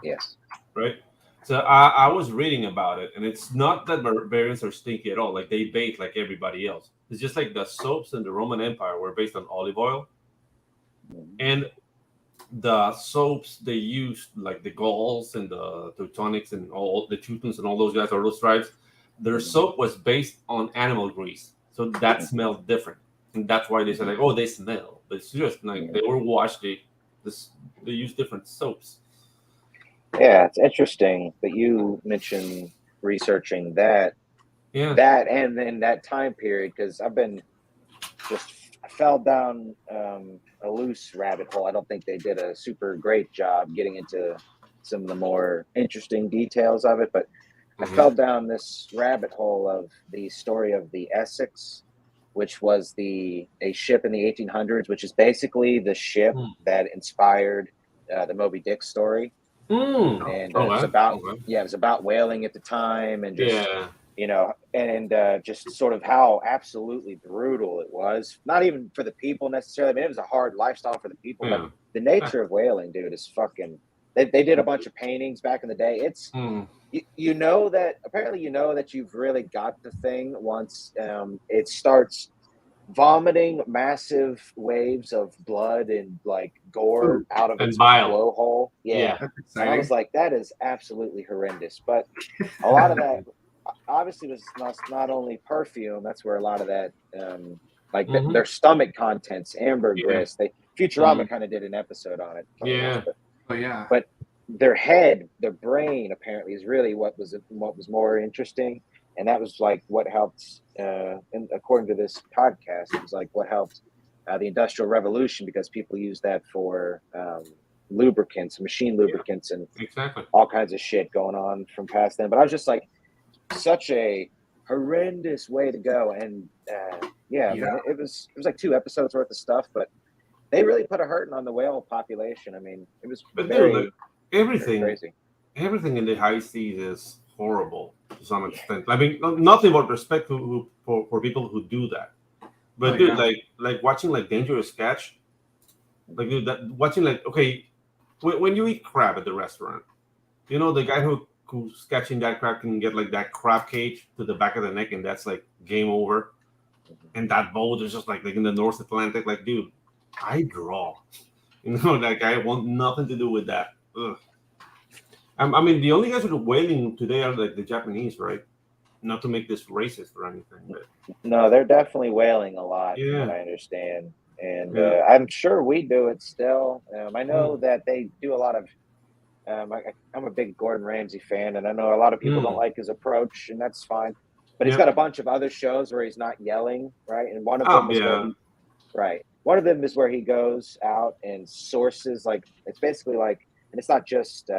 Yes. right? So I was reading about it, and it's not that barbarians are stinky at all. Like they bathe like everybody else. It's just like the soaps in the Roman Empire were based on olive oil, Mhm. and the soaps they used, like the Gauls and the Teutonics and all the Teutons and all those guys, or those tribes, their Mhm. soap was based on animal grease, so that Mhm. smelled different, and that's why they said Mhm. like, oh, they smell. But it's just like they Mhm. were washed. This they use different soaps. Yeah, it's interesting that you mentioned researching Yeah. and then that time period because I've been just I fell down a loose rabbit hole. I don't think they did a super great job getting into some of the more interesting details of it, but I Hmm. fell down this rabbit hole of the story of the Essex, which was the a ship in the 1800s, which is basically the ship that inspired the Moby Dick story, and it was Okay. about Okay. yeah, it was about whaling at the time, and just Yeah. and just sort of how absolutely brutal it was. Not even for the people necessarily. I mean, it was a hard lifestyle for the people, but Yeah. the Ah, nature of whaling, dude, is fucking. They did a bunch of paintings back in the day. It's mm, you know that apparently you know that you've really got the thing once it starts vomiting massive waves of blood and like gore Ooh, out of and its bile. blowhole. Yeah. Yeah. that's And I was exciting. like, that is absolutely horrendous. But a lot of that obviously was not only perfume, that's where a lot of that like Hmm. their stomach contents, Yeah. ambergris. They Mm, Futurama kind of did an episode on it, funny enough. yeah. Oh yeah. But their head, their brain, apparently is really what was more interesting, and that was like what helped. And according to this podcast, it was like what helped the Industrial Revolution because people use that for lubricants, machine Yeah. lubricants, and Exactly. all kinds of shit going on from past then. But I was just like, such a horrendous way to go, and yeah, Yeah. man, it was like 2 episodes worth of stuff, but they really put a hurting on the whale population. I mean, it was But dude, like very very everything, crazy. everything in the high seas is horrible to some extent. I mean, nothing but respect for people who do that. Oh But dude, yeah. like watching like Dangerous Catch, like dude, that watching like okay, when you eat crab at the restaurant, you know the guy who's catching that crab can get like that crab cage to the back of the neck, and that's like game over. Mhm. And that boat is just like in the North Atlantic, like dude, I draw. You know, like I want nothing to do with that. Ugh. I mean, the only guys who are whaling today are like the Japanese, right? Not to make this racist or anything, but No, they're definitely whaling a lot, from what yeah, I understand, and yeah, I'm sure we do it still. I know mm, that they do a lot of. I'm a big Gordon Ramsay fan, and I know a lot of people don't mm, like his approach, and that's fine. But he's yep. got a bunch of other shows where he's not yelling, right? And one of Oh them is where yeah, he, right? One of them is where he goes out and sources like it's basically like, and it's not just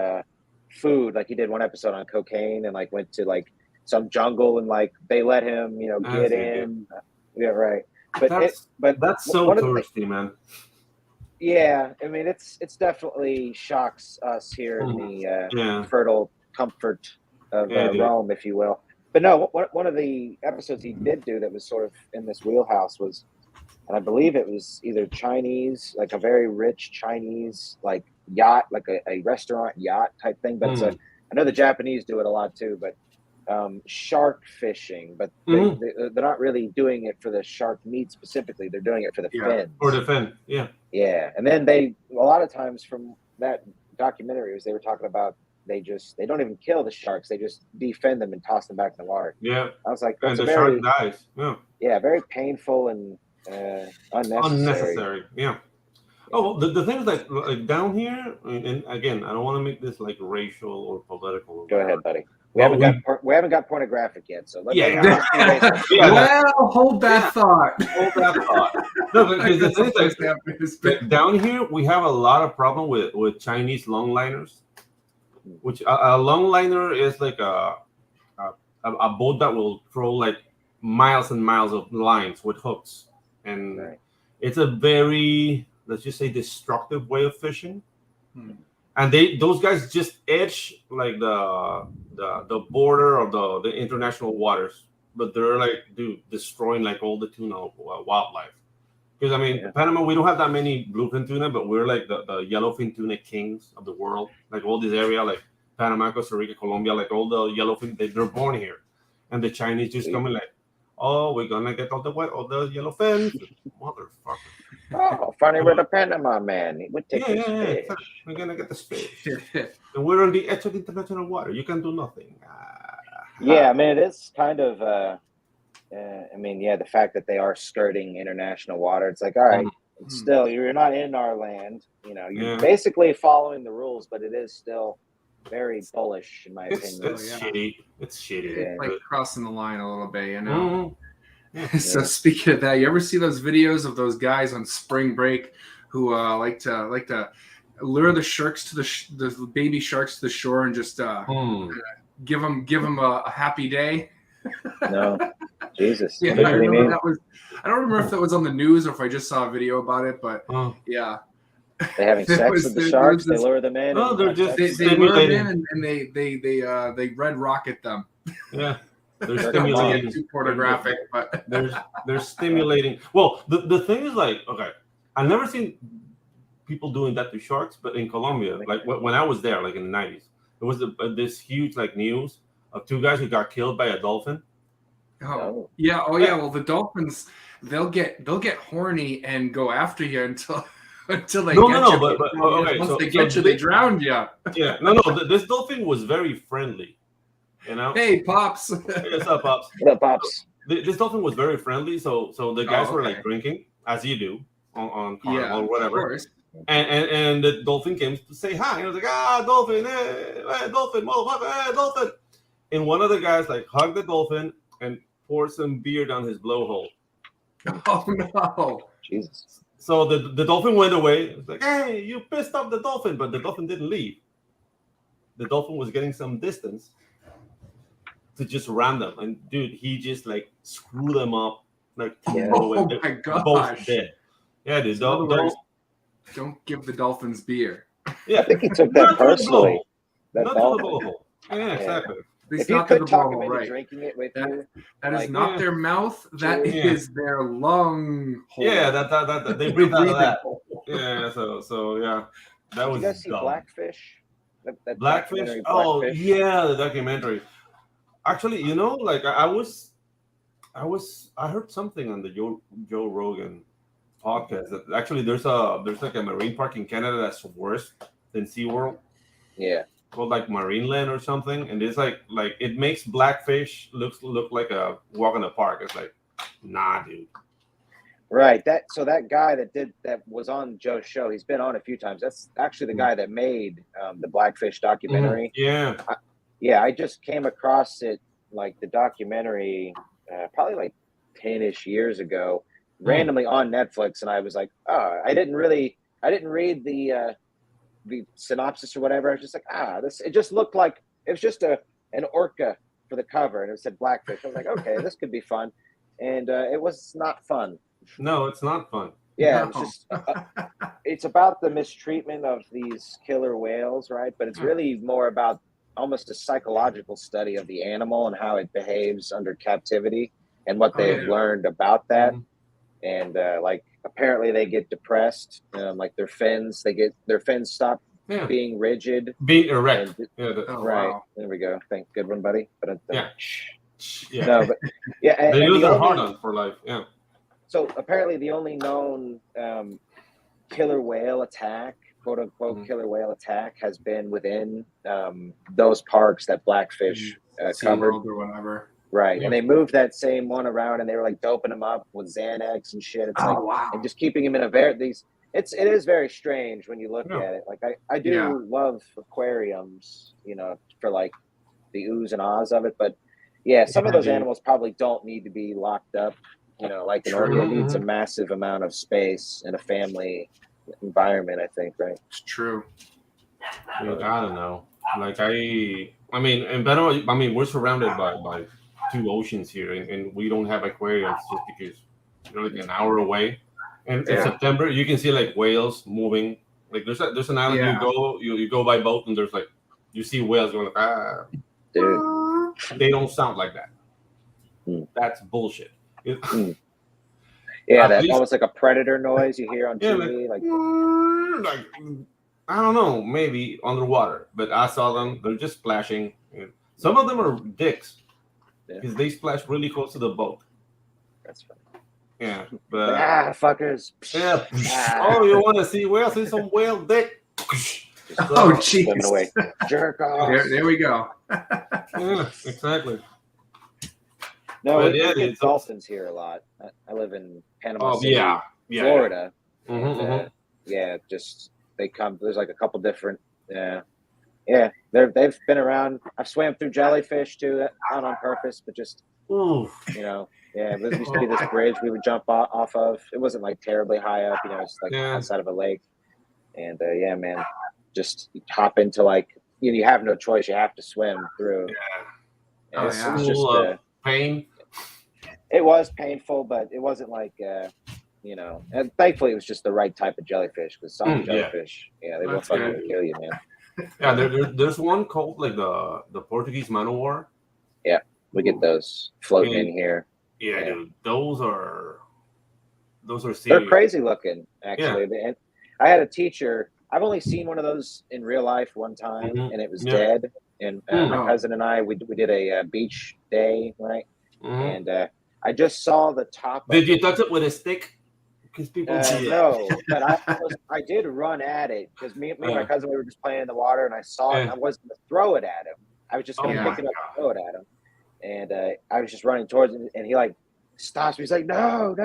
food. Like he did one episode on cocaine and like went to like some jungle and like they let him, I get see. Yeah, in. Yeah, right. But that's that's so one of the things, touristy, man. yeah, I mean it's definitely shocks us here in Mhm. the Yeah, fertile comfort of yeah, dude. Rome, if you will. But no, one of the episodes he did do that was sort of in this wheelhouse was, and I believe it was either Chinese, like a very rich Chinese, like yacht, like a restaurant yacht type thing. But Mm. I know the Japanese do it a lot too, but shark fishing, but Hmm. they're not really doing it for the shark meat specifically. They're doing it for the Yeah. Or fins. defend. Yeah, Yeah, and then they a lot of times from that documentary was they were talking about they don't even kill the sharks. They just defend them and toss them back in the water. yeah. I was like, And that's a the shark very dies. Yeah, very painful and unnecessary. unnecessary. Yeah. Oh, Yeah. well, the thing is like down here, and again, I don't want to make this like racial or political or Go whatever. ahead, buddy. But we, We haven't got pornographic yet, so maybe yeah, we'll just be racist. yeah, Well, hold yeah. that thought. Hold that thought. No, I because the got thing some is place to have to spend. like down here we have a lot of problem with Chinese longliners, which a longliner is like a a boat that will throw like miles and miles of lines with hooks, and Right. it's a very, let's just say, destructive way of fishing. Hmm. And those guys just edge like the border of the international waters, but they're like dude destroying like all the tuna wildlife. Because I mean, Yeah. Panama, we don't have that many bluefin tuna, but we're like the yellowfin tuna kings of the world. Like all this area, like Panama, Costa Rica, Colombia, like all the yellowfin, they're born here, and the Chinese just coming like, oh, we're gonna get all the yellowfins, motherfucker. Oh, funny with the Panama man. We take this Yeah. fish. We're gonna get this fish, and we're on the edge of international water. You can do nothing. Yeah, I mean, it is kind of. I mean, yeah, the fact that they are skirting international water, it's like, all right, it's still, you're not in our land. You know, you're basically following the rules, but it is still very bullish, in my opinion. It's shitty. It's shitty. It's like crossing the line a little bit, you know. Mm-hmm. So speaking of that, you ever see those videos of those guys on spring break who like to lure the sharks to the baby sharks to the shore and just give them a happy day? No, Jesus. Yeah, I remember that was. I don't remember if that was on the news or if I just saw a video about it, but yeah. They're having sex with the sharks. They lure them in. No, they're just they lure them in and they red rocket them. Yeah, they're stimulating. Too pornographic, but they're stimulating. Well, the thing is like, okay, I've never seen people doing that to sharks, but in Colombia, like when I was there, like in the 90s, there was this huge like news of two guys who got killed by a dolphin. Oh yeah. Well, the dolphins they'll get horny and go after you until they get you. But okay, once they get you, they drown you. Yeah, no. This dolphin was very friendly. You know. Hey, pops. Hey, what's up, pops? What up, pops? This dolphin was very friendly. So the guys were like drinking as you do on Carnival or whatever. Of course. And the dolphin came to say hi. And I was like, dolphin, hey, dolphin, motherfucker, hey, dolphin. And one of the guys like hugged the dolphin and poured some beer down his blowhole. Oh no! Jesus. So the dolphin went away. It's like, hey, you pissed off the dolphin, but the dolphin didn't leave. The dolphin was getting some distance to just ram them, and dude, he just like screwed them up, like oh my gosh, both dead. Yeah, dude, don't give the dolphins beer. Yeah, I think he took that personally. Not to the blowhole. Yeah, exactly. If you could talk them into drinking it with you, that is not their mouth. That is their lung hole. Yeah, that they breathe out of that. Yeah, so yeah, that was. Did you guys see dumb. Blackfish? That Blackfish? Blackfish? Oh yeah, the documentary. Actually, you know, like I heard something on the Joe Rogan podcast that actually there's like a marine park in Canada that's worse than SeaWorld. Yeah. Called like Marineland or something, and it's like it makes blackfish look like a walk in the park. It's like, nah, dude. Right. That guy that was on Joe's show, he's been on a few times. That's actually the guy that made the Blackfish documentary. Yeah. I just came across it, like the documentary, probably like 10-ish years ago, randomly on Netflix, and I was like, oh, I didn't read the synopsis or whatever. I was just like, it just looked like it was just an orca for the cover, and it said Blackfish. I was like, okay, this could be fun, and it was not fun. No, it's not fun. Yeah, it's just it's about the mistreatment of these killer whales, right? But it's really more about almost a psychological study of the animal and how it behaves under captivity and what they've learned about that. And like apparently they get depressed, like their fins stop being rigid, being erect. Right. Wow. There we go. Good one, buddy. But yeah. No, but yeah, they lose their heart on for life. Yeah. So apparently the only known killer whale attack, quote unquote killer whale attack, has been within those parks that Blackfish covered or whatever. Right. Yeah. And they moved that same one around, and they were like doping them up with Xanax and shit. It's and just keeping him in it is very strange when you look at it. Like I do love aquariums, you know, for like the oohs and ahs of it. But some of those animals probably don't need to be locked up. You know, like an orca needs a massive amount of space in a family environment, I think, right? It's true. Dude, I don't know. Like I mean, in Pedro, we're surrounded by two oceans here, and we don't have aquariums just because you're like an hour away. And in September, you can see like whales moving. Like there's an island you go by boat, and there's like you see whales going like dude. They don't sound like that. That's bullshit. Yeah, Yeah, At that least- almost like a predator noise you hear on Yeah, TV. Like, like I don't know, maybe underwater, but I saw them. They're just splashing. Some of them are dicks because they splash really close to the boat. that's funny. Yeah, Like, but fuckers. yeah. Ah. Oh, you want to see whales? See some whale dick? Oh, jeez. Swimming away. Jerk off. There we go. Yeah, exactly. No, But we yeah, get it's- dolphins here a lot. I live in Panama Oh City, yeah, Florida. Mhm, And, yeah, just they come. There's like a couple different. Yeah, they've been around. I've swam through jellyfish too, not on purpose, but just Oof. yeah. There used to be this bridge we would jump off of. It wasn't like terribly high up, it's like outside of a lake. And yeah, man, just hop into like you have no choice. You have to swim through. Yeah. And it was just Pain. it was painful, but it wasn't like and thankfully it was just the right type of jellyfish because some jellyfish, they will fucking kill you, man. Yeah, there's one called like the Portuguese man o' war. Yeah, we get those floating in here. Yeah, dude, those are serious. They're crazy looking, actually. And I had a teacher. I've only seen one of those in real life one time, and it was dead. And my cousin and I, we did a beach day, right? And I just saw the top. Did you touch it with a stick? Because people no, but I did run at it because me and my cousin, we were just playing in the water, and I saw it. And I wasn't going to throw it at him. I was just going to pick it up and throw it at him. And I was just running towards him, and he like stops me. He's like, no.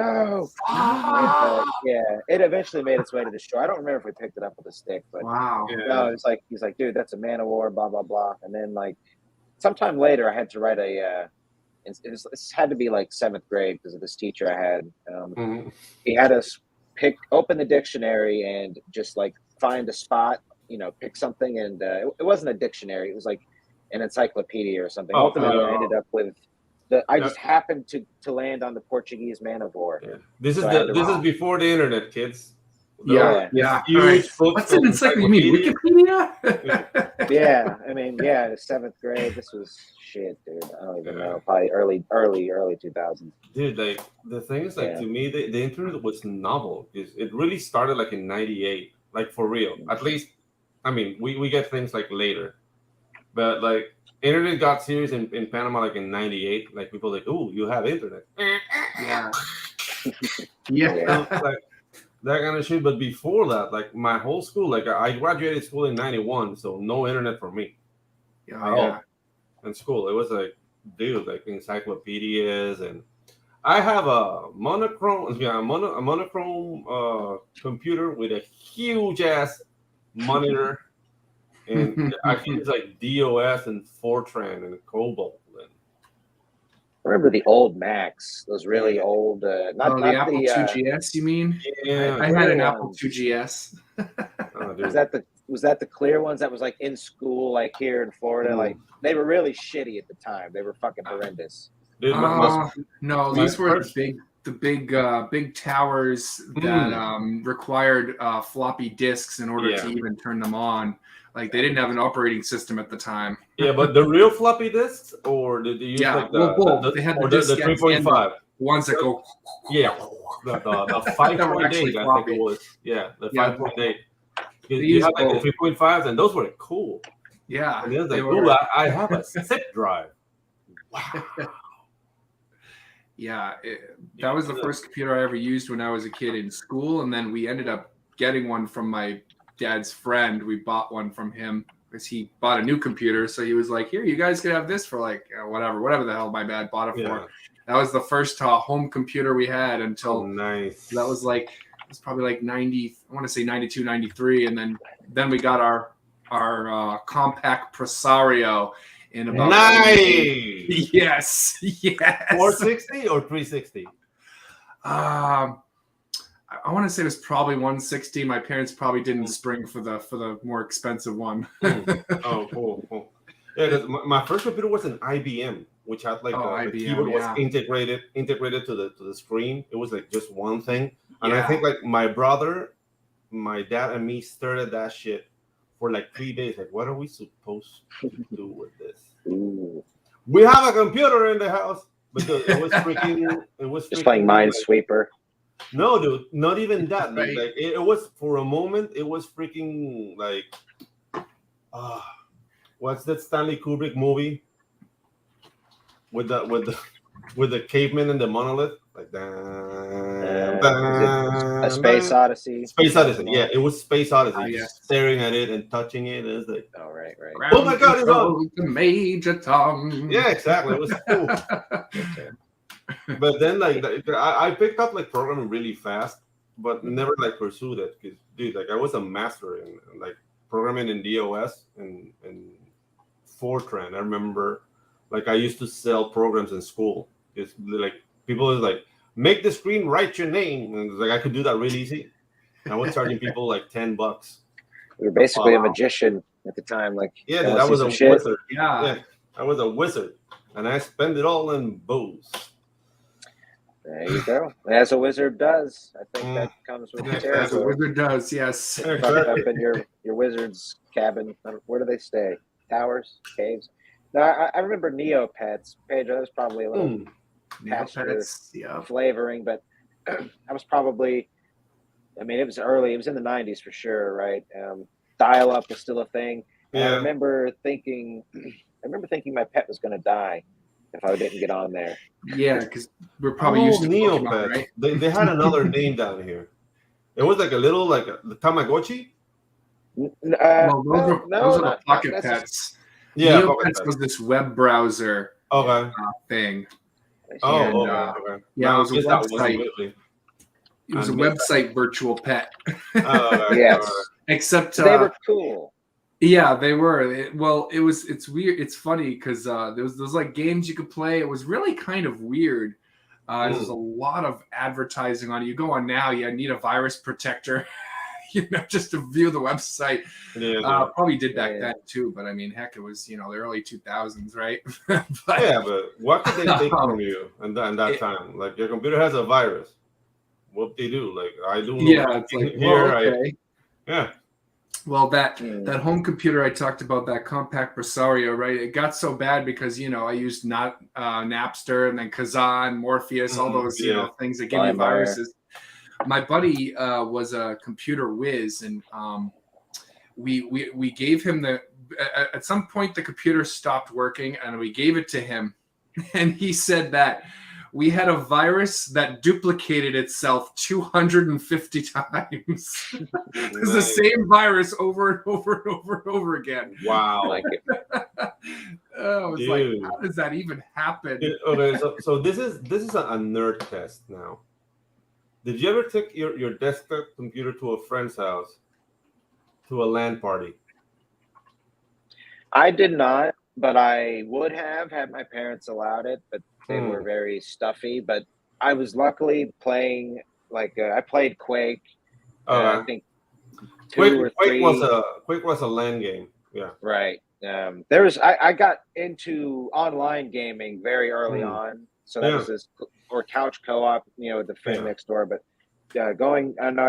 And, it eventually made its way to the shore. I don't remember if we picked it up with a stick, but no, he's like, dude, that's a man o' war, blah blah blah. And then like sometime later, I had to write this had to be like 7th grade because of this teacher I had. He had us open the dictionary and just like find a spot, pick something, and it wasn't a dictionary. It was like an encyclopedia or something. Ultimately, I ended up with I just happened to land on the Portuguese man o' war. Yeah. This is before the internet, kids. Yeah. Huge books. What's an encyclopedia? You mean Wikipedia? Yeah, I mean, 7th grade. This was shit, dude. I don't even know. Probably early 2000s. Dude, like the thing is, like to me, the internet was novel. It really started like in '98, like for real. At least, I mean, we get things like later, but like internet got serious in Panama like in '98. Like people like, oh, you have internet. Yeah. Like, that kind of shit. But before that, like my whole school, like I graduated school in '91, so no internet for me. In school, it was like, dude, like encyclopedias, and I have a monochrome computer with a huge ass monitor, and I can use like DOS and Fortran and Cobol. I remember the old Macs, those really old, not the Apple IIGS, you mean? Yeah, I had an Apple IIGS. Was that the clear ones that was like in school, like here in Florida? Like they were really shitty at the time. They were fucking horrendous. Dude, no, these were the big towers that required floppy disks in order to even turn them on. Like they didn't have an operating system at the time. Yeah, but the real floppy disks, or did you use like they had the 3.5 ones that go. Yeah, the 5.8. I think it was. Yeah, the 5.8. You had like the 3.5s, and those were cool. Yeah, and it was like, ooh, I have a zip drive. Wow. That was the first computer I ever used when I was a kid in school, and then we ended up getting one from my dad's friend. We bought one from him because he bought a new computer, so he was like, "Here, you guys can have this for like whatever the hell my dad bought it for." That was the first home computer we had until that was like it's probably like 90. I want to say 92, 93, and then we got our compact Presario. In about Yes. 460 or 360? I want to say it was probably 160. My parents probably didn't spring for the more expensive one. Oh, cool. Yeah, because my first computer was an IBM, which had like the keyboard was integrated to the screen. It was like just one thing, and I think like my brother, my dad, and me started that shit for like 3 days. Like, what are we supposed to do with this? Ooh. We have a computer in the house because it was freaking. Just playing Minesweeper. No, dude, not even that. Dude. Right. Like it was for a moment. It was freaking like, what's that Stanley Kubrick movie with the caveman and the monolith? Like A Space Odyssey. Space Odyssey. Yeah, it was Space Odyssey. Yeah. Just staring at it and touching it. It's like, Oh, right. oh my God, it's on. The Major Tom. Yeah, exactly. It was cool. But then, like, I picked up like programming really fast, but never like pursued it because, dude, like I was a master in like programming in DOS and Fortran. I remember, like, I used to sell programs in school. It's like people was like, make the screen write your name, and like I could do that really easy. And I was charging people like $10. We were basically a magician at the time. Like, yeah, dude, I was a shit? wizard. Yeah, I was a wizard, and I spent it all in booze. There you go. As a wizard does. I think that comes with the as a territory. wizard does. Yes. Tucked up in your wizard's cabin. Where do they stay? Towers? Caves? No, I remember Neopets. Pedro, that was probably a little pasture flavoring, but I was probably, I mean, it was early. It was in the 90s for sure, right? Dial-up was still a thing. And I remember thinking my pet was going to die if I didn't get on there. Yeah, because we're probably used to Neopets. Pokemon, right? They had another name down here. It was like a little like the Tamagotchi. Those are the Pocket Pets. Yeah, Neopets was this web browser thing. Okay. Yeah, it was a website. It was a website virtual pet. Yes. Except they were cool. Yeah, they were. It's weird. It's funny because there was like games you could play. It was really kind of weird. There's a lot of advertising on it. You go on now, you need a virus protector, just to view the website. Probably did back then too, but I mean, heck, it was the early 2000s, right? but what could they take from you in that time? Like your computer has a virus. What they do? Like I do. Yeah, it's like okay. Yeah. Well, that home computer I talked about, that compact Presario, right? It got so bad because I used Napster and then Kazaa, Morpheus, all those things that give you viruses. My buddy was a computer whiz, and we gave him at some point the computer stopped working, and we gave it to him, and he said that we had a virus that duplicated itself 250 times. It's the same virus over and over and over and over again. Wow. Like it. I was like, how does that even happen? Okay, so this is a nerd test now. Did you ever take your desktop computer to a friend's house, to a LAN party? I did not, but I would have had my parents allowed it, but they were very stuffy. But I was luckily playing, I played Quake. I think Quake was a LAN game. Yeah. Right. I got into online gaming very early on. So that was this, or couch co-op, with the friend next door. But I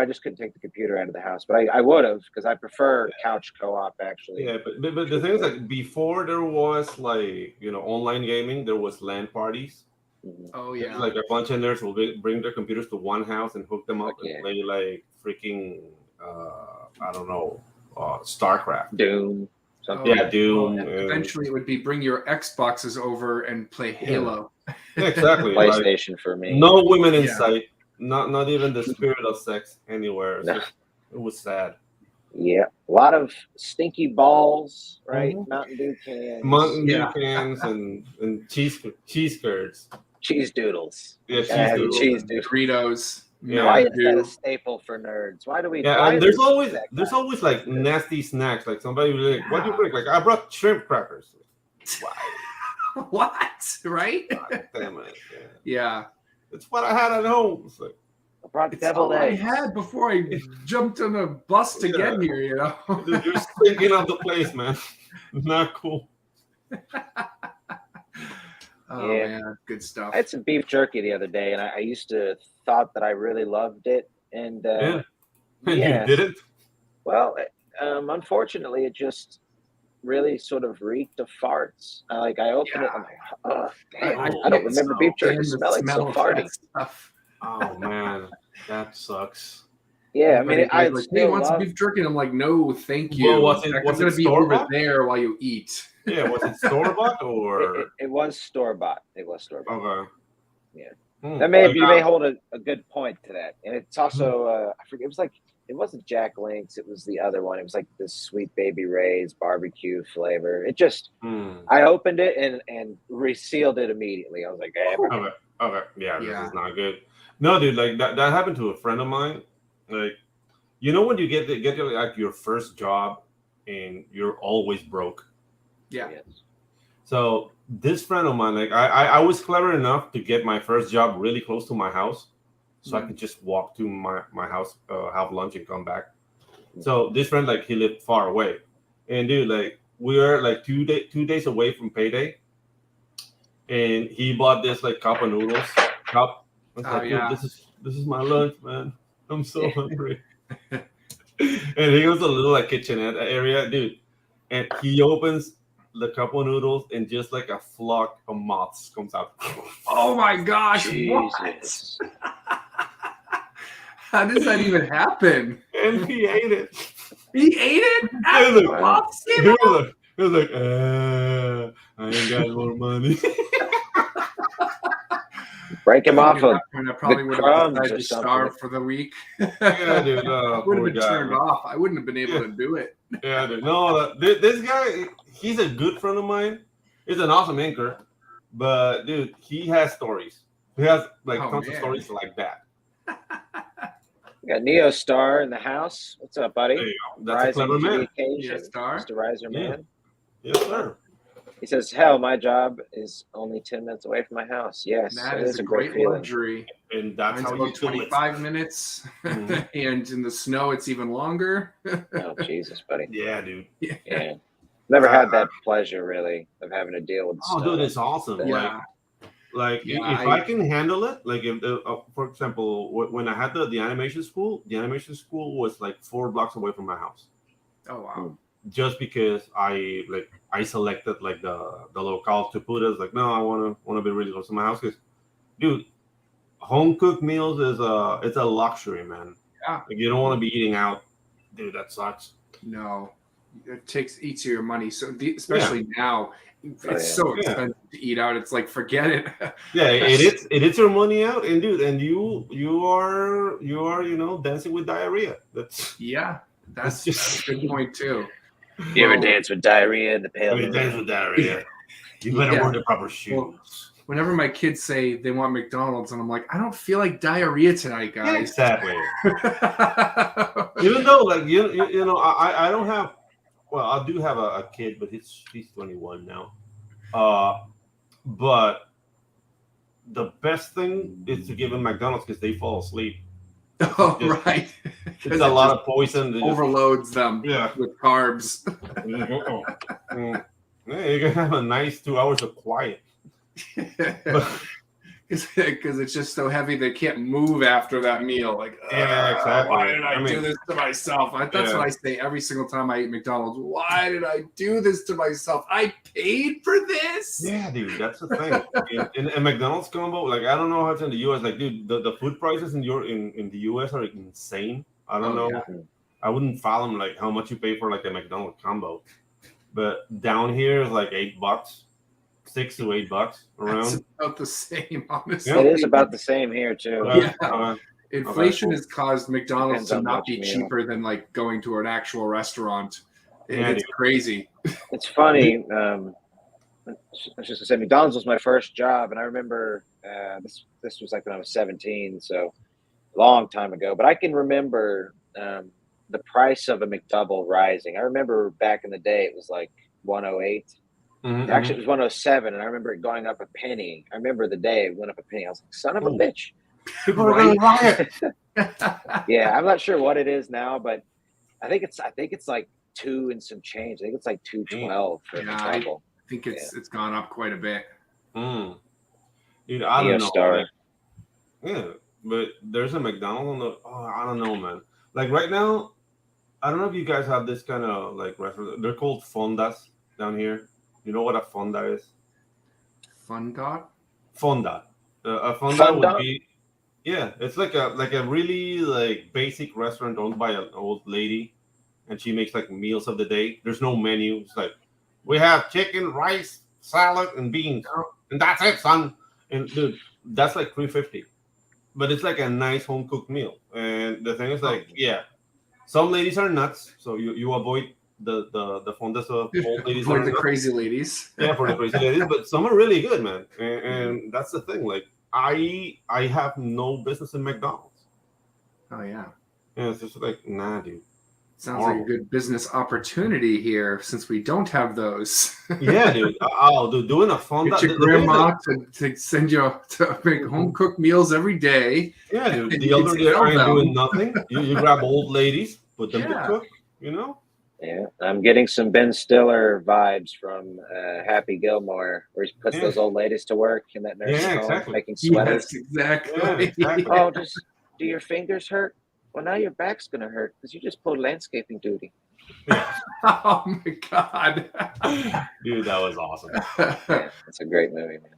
just couldn't take the computer out of the house. But I would have, because I prefer couch co-op actually. Yeah, but the thing is, like, before there was online gaming, there was LAN parties. Oh yeah. Like a bunch of nerds will bring their computers to one house and hook them up and play like freaking I don't know, StarCraft, Doom. Doom. Well, eventually, it would be bring your Xboxes over and play Halo. Yeah, exactly. PlayStation for me. No women in sight. Not even the spirit of sex anywhere. No. It was sad. Yeah, a lot of stinky balls, right? Mountain Dew cans. and cheese curds. Cheese doodles. Yeah, cheese doodles. Doritos. Yeah, why is that a staple for nerds? Why do we? Yeah, and there's always like nasty snacks. Like somebody will be like, "What do you bring?" Like, I brought shrimp crackers. Why? What? Right? God damn it. Yeah. It's what I had at home. It's like, I brought it's all I had before I jumped on the bus to get here. Dude, you're stinking up the place, man. Not cool. Man, good stuff. I had some beef jerky the other day, and I used to thought that I really loved it, and you didn't. Well, unfortunately, it just really sort of reeked of farts. I opened it, I'm like, oh, damn, I don't remember beef jerky smelling so farty. Oh man, That sucks. Yeah, I mean, Everybody I like, hey, still want some love. beef jerky? And I'm like, no, thank Well, you. was In it- fact, was I'm it gonna be over store-bought? there while you eat. Yeah, was it store bought or? It was store bought. It was store bought. Okay. Yeah. Hmm. That may Like, you may hold a good point to that, and it's also I forget. It was like it wasn't Jack Link's. It was the other one. It was like this Sweet Baby Ray's barbecue flavor. It just I opened it and resealed it immediately. I was like, eh, Okay. Okay. Yeah, this Yeah. is not good. No, dude, like that happened to a friend of mine. Like, you know when you get like your first job and you're always broke. Yeah. yes. So this friend of mine, like I was clever enough to get my first job really close to my house, so I could just walk to my house, have lunch, and come back. So this friend, like, he lived far away, and dude, like, we were like 2 days away from payday, and he bought this like cup of noodles. Cup. I was Oh, like, dude, yeah. this is my lunch, man. I'm so hungry. And he goes to a little like kitchenette area, dude, and he opens the cup of noodles, and just like a flock of moths comes out. Oh my gosh! Jesus. What? How does that even happen? And he ate it. He ate it He after was the like, moths he came out? was like, I ain't got more money. Break him off of And I probably would have crumbs decided or to something. starve for the week. Yeah, dude. I would have Poor been guy, turned man. off. I wouldn't have been able to do it. Yeah, dude. No, this guy, he's a good friend of mine. He's an awesome anchor, but dude, he has stories. He has like Oh, tons of man. stories like that. We got Neo Star in the house. What's up, buddy? There you go. That's a clever To the man. occasion. Neo Star? Mr. Riser Yeah. Man. Yes, sir. He says, "Hell, my job is only 10 minutes away from my house." Yes, That it is a great feeling. luxury. And that's Mine's how you about do it. 25 minutes, Mhm. and in the snow, it's even longer. Oh, Jesus, buddy. Yeah, dude. Yeah. Never had that pleasure, really, of having to deal with Oh, snow. dude, it's awesome. Yeah. Like Yeah, if I can handle it, like if, for example, when I had the animation school was like 4 blocks away from my house. Oh, wow. Just because I selected like the locale to put as like, no, I want to be really close to my house, because dude, home cooked meals is it's a luxury, man. Yeah. Like, you don't want to be eating out, dude. That sucks. No, it eats your money. So especially now, it's so expensive to eat out. It's like, forget it. Yeah, it is your money out, and dude, and you are dancing with diarrhea. That's That's a good point too. You ever dance with diarrhea in the pale moon? dance with diarrhea. You better wear the proper shoes. Well, whenever my kids say they want McDonald's, and I'm like, I don't feel like diarrhea tonight, Yeah, guys. exactly. Even though, like, you know, I don't have. Well, I do have a kid, but he's 21 now. But the best thing is to give him McDonald's, because they fall asleep. Oh, right. It's a lot of poison. Overloads them with carbs. Yeah, you can have a nice 2 hours of quiet. Because it's just so heavy they can't move after that meal. Like, yeah, exactly. Why did I do this to myself? That's what I say every single time I eat McDonald's. Why did I do this to myself? I paid for this. Yeah, dude, that's the thing. In McDonald's combo, like, I don't know how it's in the US. Like, dude, the food prices in the US are insane. I don't know. Yeah. I wouldn't fathom like how much you pay for like a McDonald's combo, but down here is like $8, $6 to $8 around. It's about the same, honestly. It is about the same here too. Yeah. Inflation cool. has caused McDonald's Depends to on not which be meal. cheaper than like going to an actual restaurant. Yeah, It's dude. crazy. It's funny. I was just gonna say, McDonald's was my first job, and I remember this was like when I was 17, so a long time ago. But I can remember the price of a McDouble rising. I remember back in the day it was like 108. Mm-hmm. Actually, it was 107, and I remember it going up a penny. I remember the day it went up a penny. I was like, son of a bitch. People are gonna riot. Yeah, I'm not sure what it is now, but I think it's like 2 and some change. I think it's like 212 for McDouble. I think it's gone up quite a bit. Dude, I don't know. Star. Like, yeah, but there's a McDonald's on the. Oh, I don't know, man. Like right now, I don't know if you guys have this kind of like restaurant. They're called fondas down here. You know what a fonda is? Fun dot? Fonda. A fonda would be. Yeah, it's like a really like basic restaurant owned by an old lady, and she makes like meals of the day. There's no menu. It's like we have chicken, rice, salad, and beans, and that's it, son. And dude, that's like 350. But it's like a nice home cooked meal. And the thing is, like, yeah, some ladies are nuts, so you avoid the fondas of old ladies. For the crazy ladies. Yeah, for the crazy ladies, but some are really good, man. And that's the thing. Like, I have no business in McDonald's. Oh yeah. Yeah, it's just like, nah, dude. Sounds like a good business opportunity here, since we don't have those. Yeah, dude. Oh, dude, doing a fonda. Get your grandma to send you to make home cooked meals every day. Yeah, dude. The other day I'm doing nothing. You grab old ladies, put them to cook. You know. Yeah, I'm getting some Ben Stiller vibes from Happy Gilmore, where he puts those old ladies to work in that nursing home, making sweaters. Yes, exactly. Yeah, exactly. Oh, do your fingers hurt? Well, now your back's gonna hurt because you just pulled landscaping duty. Oh my god, dude, that was awesome. Yeah, it's a great movie, man.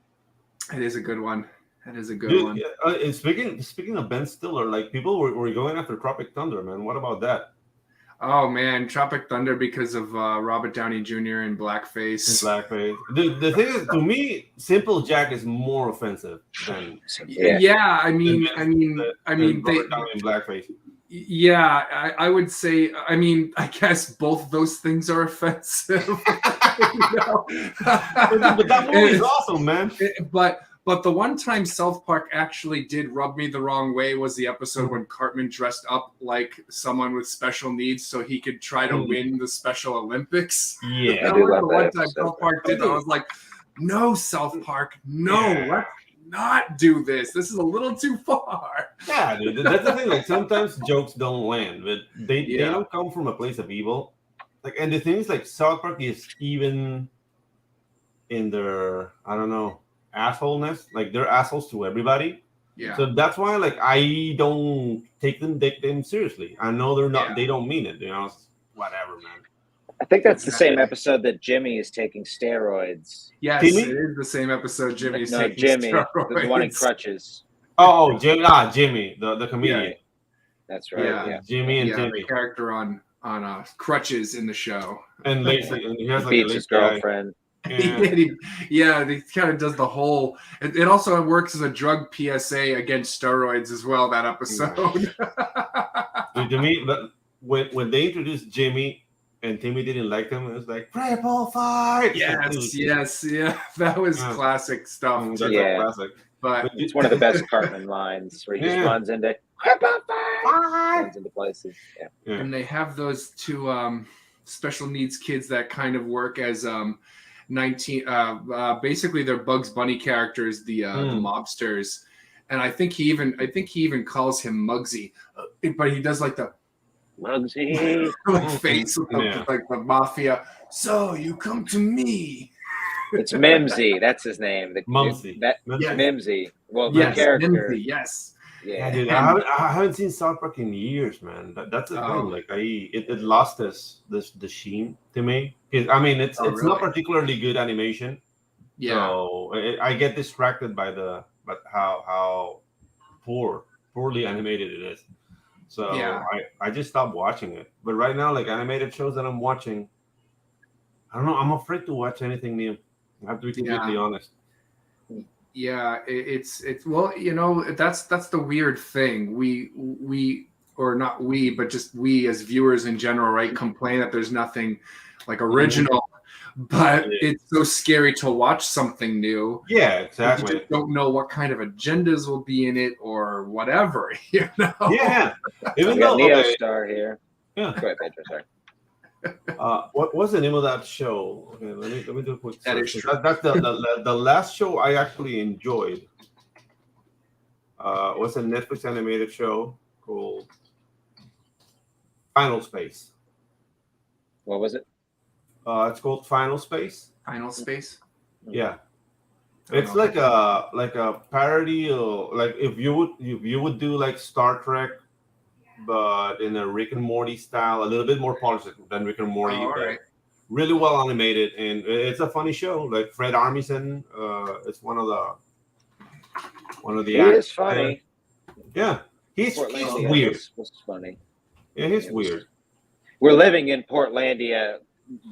It is a good one. That is a good one. And speaking of Ben Stiller, like people were going after Tropic Thunder, man. What about that? Oh man, Tropic Thunder because of Robert Downey Jr. in blackface. Dude, the thing is, to me, Simple Jack is more offensive than. Yeah, I mean, Robert Downey in blackface. Yeah, I would say. I mean, I guess both those things are offensive. But that movie is awesome, man. But the one time South Park actually did rub me the wrong way was the episode when Cartman dressed up like someone with special needs so he could try to win the Special Olympics. Yeah, that was the one time South Park did that. I was like, no, South Park, no, let's not do this. This is a little too far. Yeah, dude, that's the thing. Like sometimes jokes don't land, but they don't come from a place of evil. Like, and the thing is, like South Park is even in their, I don't know, assholeness. Like they're assholes to everybody. Yeah. So that's why, like, I don't take them seriously. I know they're not. They don't mean it. You know, whatever, man. I think that's the same episode that Jimmy is taking steroids. Yes, Timmy? it is the same episode. Jimmy's taking Jimmy, steroids. the one in crutches. Oh, Jimmy, the comedian. Yeah. That's right. Yeah. Jimmy and Timmy, the character on crutches in the show. And Lacey, and he has like beats a his girlfriend. Yeah. He kind of does the whole. It also works as a drug PSA against steroids as well. That episode. Dude, to me, when they introduced Jimmy and Timmy didn't like him, it was like triple fight. Yes, that was classic stuff. That's classic. But it's one of the best Cartman lines where he just runs into runs into places. Yeah. And they have those two special needs kids that kind of work as 19 basically they're Bugs Bunny characters, the mobsters. And I think he even calls him Muggsy, but he does like the Muggsy like face like the mafia. So you come to me. It's Mimsy. That's his name. Mimsy. Mimsy. Well, yes, the character. Mimsy, yes. Yeah, dude, I haven't seen South Park in years, man. That's the thing. Like, it lost the sheen to me. I mean, it's really? not particularly good animation. Yeah. So I get distracted by how poorly animated it is. So I just stopped watching it. But right now, like animated shows that I'm watching, I don't know. I'm afraid to watch anything new. I have to be completely honest. Yeah, it's well, you know, that's the weird thing. We or not we, but just we as viewers in general, right, complain that there's nothing like original, but it's so scary to watch something new. Yeah, exactly. You just don't know what kind of agendas will be in it or whatever, you know. Yeah. Even though Neo Star here. Yeah. Go ahead, Pedro, sorry. What was the name of that show? Okay, let me do a quick search. That is true. That's the last show I actually enjoyed. Was a Netflix animated show called Final Space. What was it? It's called Final Space. Final Space. Yeah, it's like a parody, or like if you would do like Star Trek, but in a Rick and Morty style, a little bit more polished than Rick and Morty. Right. Really well animated, and it's a funny show. Like Fred Armisen, it's one of the. He is funny. Yeah, he's Portlandia weird. was funny. Yeah, he's It was- weird. We're living in Portlandia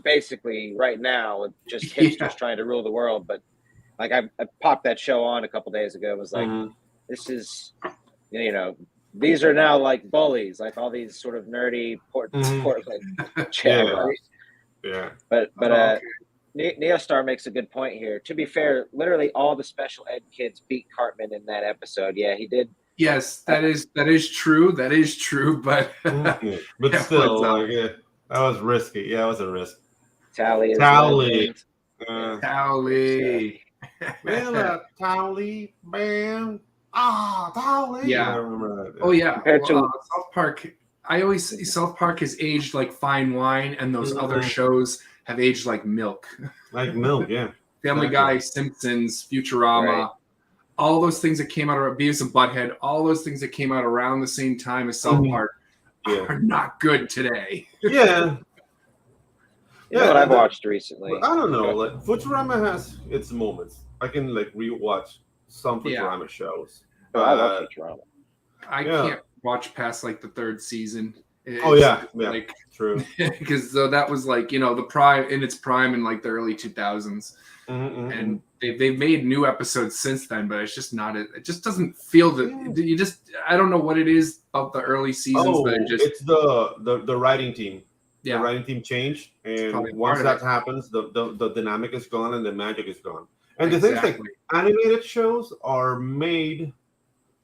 basically right now with just hipsters trying to rule the world. But like I popped that show on a couple days ago. It was like, this is, you know, these are now like bullies, like all these sort of nerdy Portland jabbers. Yeah. But Neostar makes a good point here. To be fair, literally all the special ed kids beat Cartman in that episode. Yeah, he did. Yes, that is true. That is true. But but still, like, that was risky. Yeah, it was a risk. Tally. Tally. Tally, bam. Tally. Yeah. I remember that. Oh yeah. Compared to South Park, I always see South Park has aged like fine wine, and those other shows have aged like milk. Like milk, yeah. Family Guy, Simpsons, Futurama, all those things that came out of Beavis and Butthead, all those things that came out around the same time as South Park are not good today. Yeah. You know what I've watched recently? I don't know. Like Futurama has its moments. I can like rewatch some Futurama shows. I love Futurama. I can't watch past like the third season. Like true. Because that was like, you know, the prime in its prime in like the early 2000s, and they've made new episodes since then, but it's just not. It just doesn't feel that you just. I don't know what it is about the early seasons, but it's the writing team. Yeah. The writing team changed, and once that happens, the dynamic is gone and the magic is gone. And the thing is, like, animated shows are made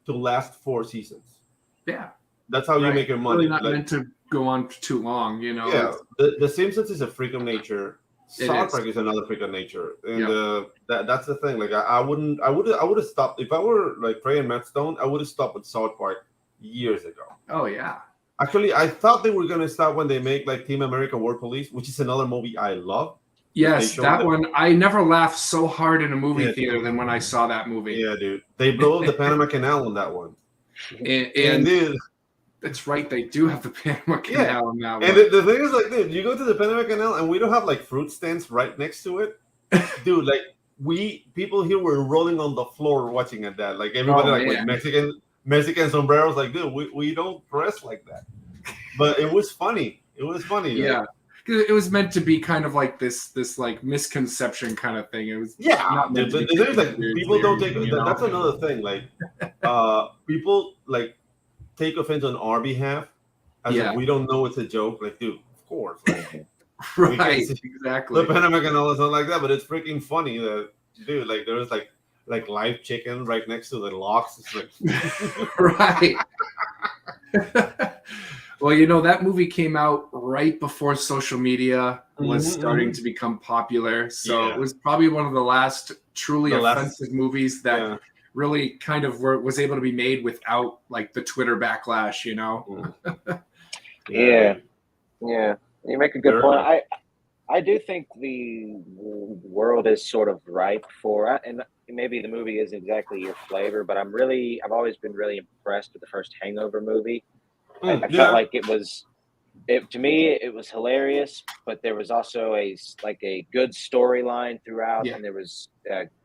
to last 4 seasons. Yeah. That's how you make your money. Really not meant to go on for too long, you know. Yeah, the Simpsons is a freak of nature. South Park is another freak of nature, and that's the thing. Like I would have stopped if I were like Trey and Matt Stone. I would have stopped with South Park years ago. Oh yeah. Actually, I thought they were gonna stop when they make like Team America: World Police, which is another movie I love. Yes, that one. I never laughed so hard in a movie theater than when I saw that movie. Yeah, dude. They blow up the Panama Canal on that one. And dude, that's right. They do have the Panama Canal on that one. And the thing is, like, dude, you go to the Panama Canal and we don't have like fruit stands right next to it. Dude, like people here were rolling on the floor watching at that. Like everybody with Mexican sombreros, like, dude, we don't dress like that. But it was funny. It was funny. Yeah. Like, it was meant to be kind of like this like misconception kind of thing. It was not meant to be like people don't take that's another thing. Like people like take offense on our behalf as if we don't know it's a joke. Like, dude, of course. Like, right, exactly. The Panama Canal is not like that, but it's freaking funny that, dude, like there was like live chicken right next to the locks. It's like right. Well, you know, that movie came out right before social media was starting to become popular. So it was probably one of the last truly offensive movies that really kind of was able to be made without like the Twitter backlash, you know? Yeah. You make a good point. I do think the world is sort of ripe for, and maybe the movie isn't exactly your flavor, but I've always been really impressed with the first Hangover movie. I felt like to me, it was hilarious, but there was also a good storyline throughout, and there was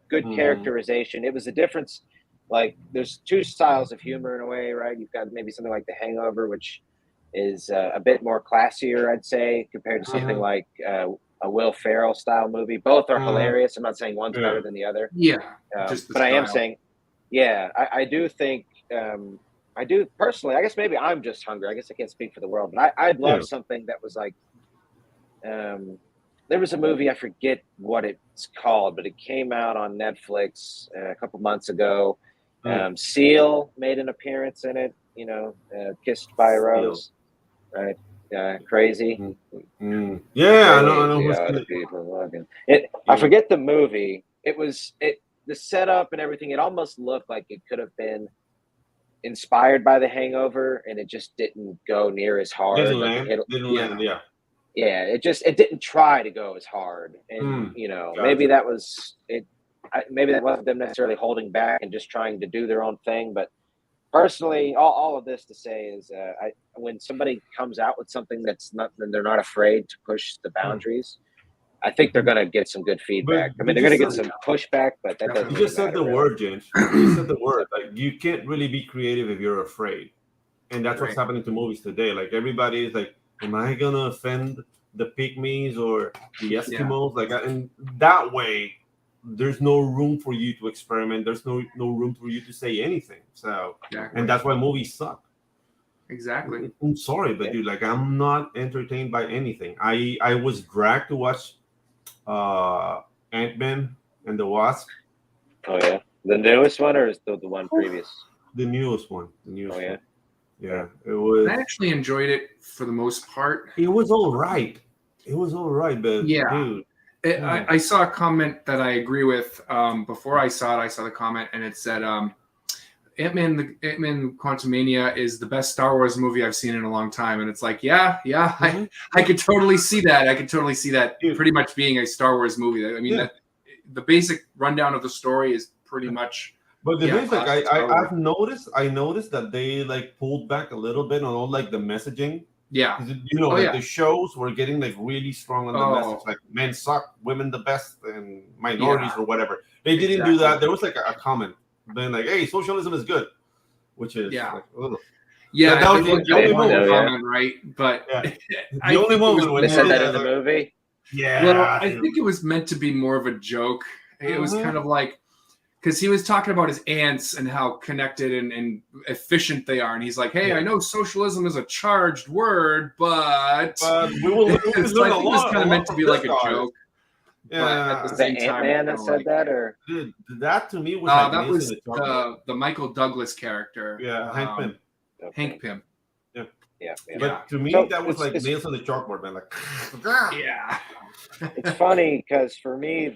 good characterization. It was a difference. Like, there's 2 styles of humor in a way, right? You've got maybe something like The Hangover, which is a bit more classier, I'd say, compared to something like a Will Ferrell style movie. Both are hilarious. I'm not saying one's better than the other. Yeah, but I am saying, I do think. I do personally. I guess maybe I'm just hungry. I guess I can't speak for the world, but I'd love something that was like. There was a movie, I forget what it's called, but it came out on Netflix a couple months ago. Seal made an appearance in it. You know, Kissed by a Rose, right? Crazy. Yeah, I know. I forget the movie. The setup and everything. It almost looked like it could have been inspired by The Hangover, and it just didn't go near as hard. Didn't land. Yeah, it didn't try to go as hard, and maybe that was it. Maybe that wasn't them necessarily holding back and just trying to do their own thing. But personally, all of this to say is, when somebody comes out with something that's not, then they're not afraid to push the boundaries. I think they're gonna get some good feedback. I mean, they're gonna get some pushback, but that doesn't. You really just said matter, the really. word, Ginge. You said the word. Like you can't really be creative if you're afraid, and that's what's Right. happening to movies today. Like everybody is like, "Am I gonna offend the pygmies or the Eskimos?" Like, and that way, there's no room for you to experiment. There's no room for you to say anything. So, Exactly. and that's why movies suck. Exactly. I'm sorry, but dude, like I'm not entertained by anything. I was dragged to watch Ant-Man and the Wasp. Oh yeah, the newest one or is the one previous? The newest one. The newest Oh yeah. one. Yeah, it was. I actually enjoyed it for the most part. It was all right. It was all right, but dude, I saw a comment that I agree with. Before I saw it, I saw the comment, and it said, Ant-Man Quantumania is the best Star Wars movie I've seen in a long time. And it's like, I could totally see that. I could totally see that pretty much being a Star Wars movie. I mean, the basic rundown of the story is pretty much. But the thing is, like, I noticed that they like pulled back a little bit on all like the messaging. Yeah. The shows were getting like really strong on the message, like men suck, women the best, and minorities or whatever. They didn't do that. There was like a comment then like, hey, socialism is good, which is like, ugh. That was the only comment, right? But the only moment when they said that in the movie. Yeah. Well, I think it was meant to be more of a joke. It was kind of like, because he was talking about his ants and how connected and efficient they are, and he's like, "Hey, I know socialism is a charged word, but we will." I think it was kind of meant to be like a joke. Yeah, was that Ant-Man that said that, or dude, that to me was that was the Michael Douglas character. Yeah, Hank Pym. Hank Pym. Yeah. But to me, that was like nails on the chalkboard, man. Like, It's funny because for me,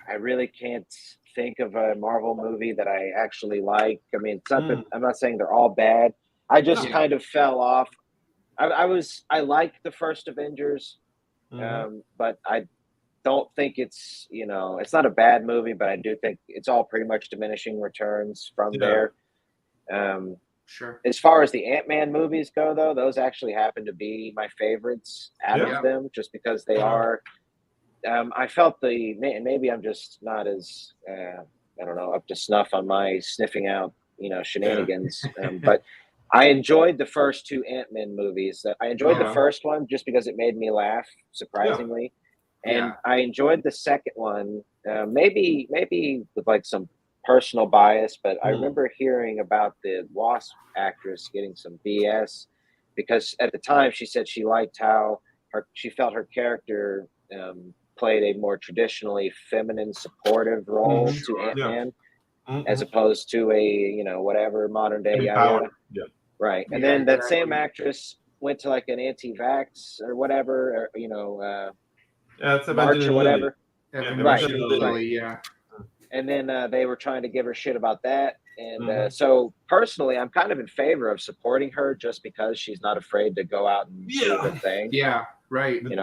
I really can't think of a Marvel movie that I actually like. I mean, it's not that, I'm not saying they're all bad. I just kind of fell off. I liked the first Avengers, but I don't think it's it's not a bad movie, but I do think it's all pretty much diminishing returns from there. Sure. As far as the Ant-Man movies go, though, those actually happen to be my favorites out of them, just because they are. I felt maybe I'm just not as I don't know, up to snuff on my sniffing out shenanigans, but I enjoyed the first two Ant-Man movies. I enjoyed the first one just because it made me laugh surprisingly, and I enjoyed the second one maybe with like some personal bias, but I remember hearing about the Wasp actress getting some BS because at the time she said she liked how she felt her character played a more traditionally feminine, supportive role to Ant-Man, as opposed to a whatever modern day yada. Right, and then that same actress went to like an anti-vax or whatever, or march or whatever. Right. And then they were trying to give her shit about that. And so personally, I'm kind of in favor of supporting her just because she's not afraid to go out and do the thing. Yeah, right. And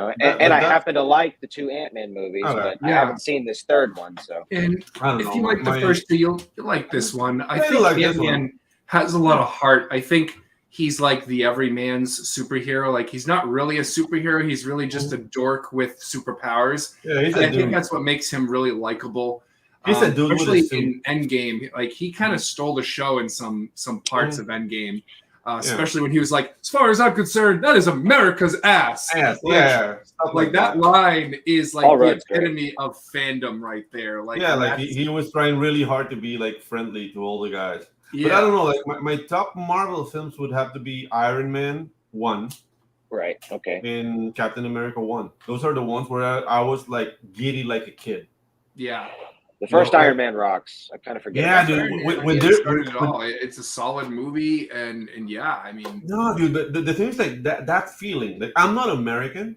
I happen to like the two Ant-Man movies, but I haven't seen this third one. So, and if you like the first two, you'll like this one. I think Ant-Man has a lot of heart. I think he's like the everyman's superhero. Like he's not really a superhero. He's really just a dork with superpowers. Yeah, I think that's what makes him really likable. He's a dude especially in Endgame. Like he kind of stole the show in some parts of Endgame. Especially when he was like, as far as I'm concerned, that is America's ass. Like that line is like the epitome of fandom right there. Like he was trying really hard to be like friendly to all the guys. But I don't know, like my top Marvel films would have to be Iron Man 1. Right. Okay. And Captain America 1. Those are the ones where I was like giddy like a kid. Yeah. The first Iron Man rocks. I kind of forget. Yeah, dude. It's a solid movie, and I mean, no, dude. The thing is like that feeling. Like I'm not American.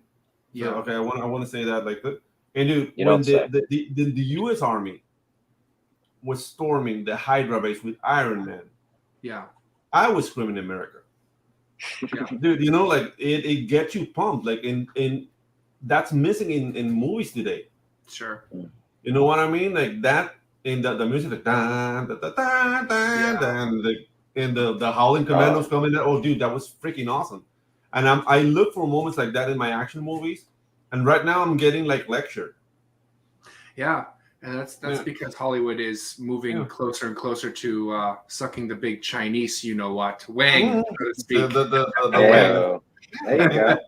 Yeah. So, okay, I want to say that like that. And dude, when the U.S. Army was storming the Hydra base with Iron Man, I was screaming America. Dude, like it gets you pumped. Like in that's missing in movies today. Sure. You know what I mean? Like that in the music, like and the Howling Commandos coming there. Oh, dude, that was freaking awesome. And I look for moments like that in my action movies, and right now I'm getting like lectured. Yeah, and that's because Hollywood is moving Yeah. closer and closer to sucking the big Chinese, you know what, wang, so to speak. The wang. Yeah. There you go.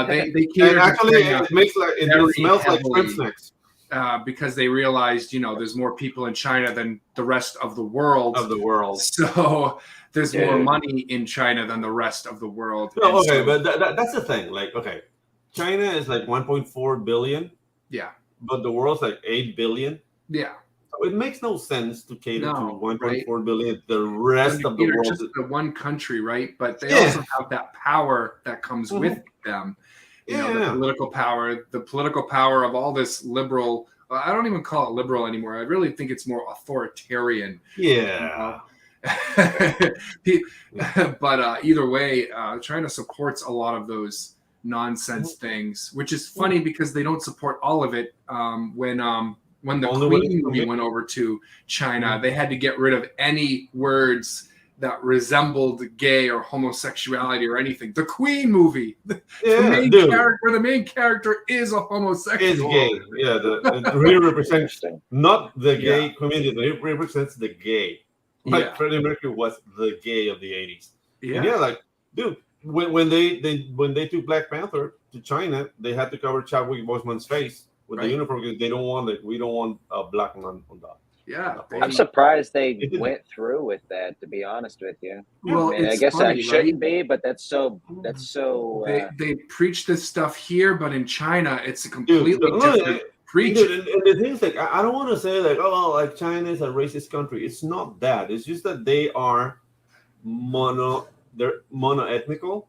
They cater And actually, to China it makes like it very smells like heavily. shrimp snacks. Because they realized, there's more people in China than the rest of the world. So there's more money in China than the rest of the world. No, okay, but that's the thing. Like, okay, China is like 1.4 billion. Yeah. But the world's like 8 billion. Yeah. So it makes no sense to cater to 1.4 right? billion. The rest of the world, just the one country, right? But they also have that power that comes with them. The political power of all this liberal. I don't even call it liberal anymore. I really think it's more authoritarian. Yeah. But either way, China supports a lot of those nonsense things, which is funny because they don't support all of it. When the Queen movie went over to China, they had to get rid of any words that resembled gay or homosexuality or anything. The Queen movie, the main character is a homosexual. Is gay. Yeah, it really represents not the gay community. It represents the gay. Like Freddie Mercury was the gay of the 80s. Yeah. And like, dude, when they took Black Panther to China, they had to cover Chadwick Boseman's face with the uniform because we don't want a black man on that. Yeah, I'm surprised they went through with that. To be honest with you, well, I guess that shouldn't be, but that's so. They preach this stuff here, but in China, it's a completely different preach. And the thing is, like, I don't want to say like, oh, like China is a racist country. It's not that. It's just that they are they're mono-ethnical.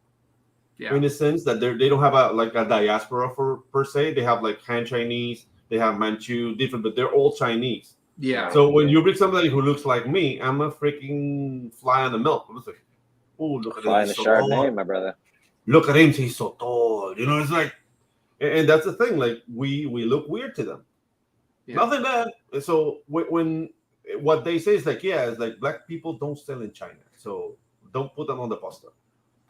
Yeah. In the sense that they don't have a diaspora per se. They have like Han Chinese, they have Manchu, different, but they're all Chinese. Yeah. So when you bring somebody who looks like me, I'm a freaking fly on the milk. I'm like, oh, look at him. Fly in the Chardonnay, my brother. Look at him, he's so tall. It's like, and that's the thing. Like we look weird to them. Yeah. Nothing bad. So when what they say is like, it's like black people don't sell in China, so don't put them on the poster.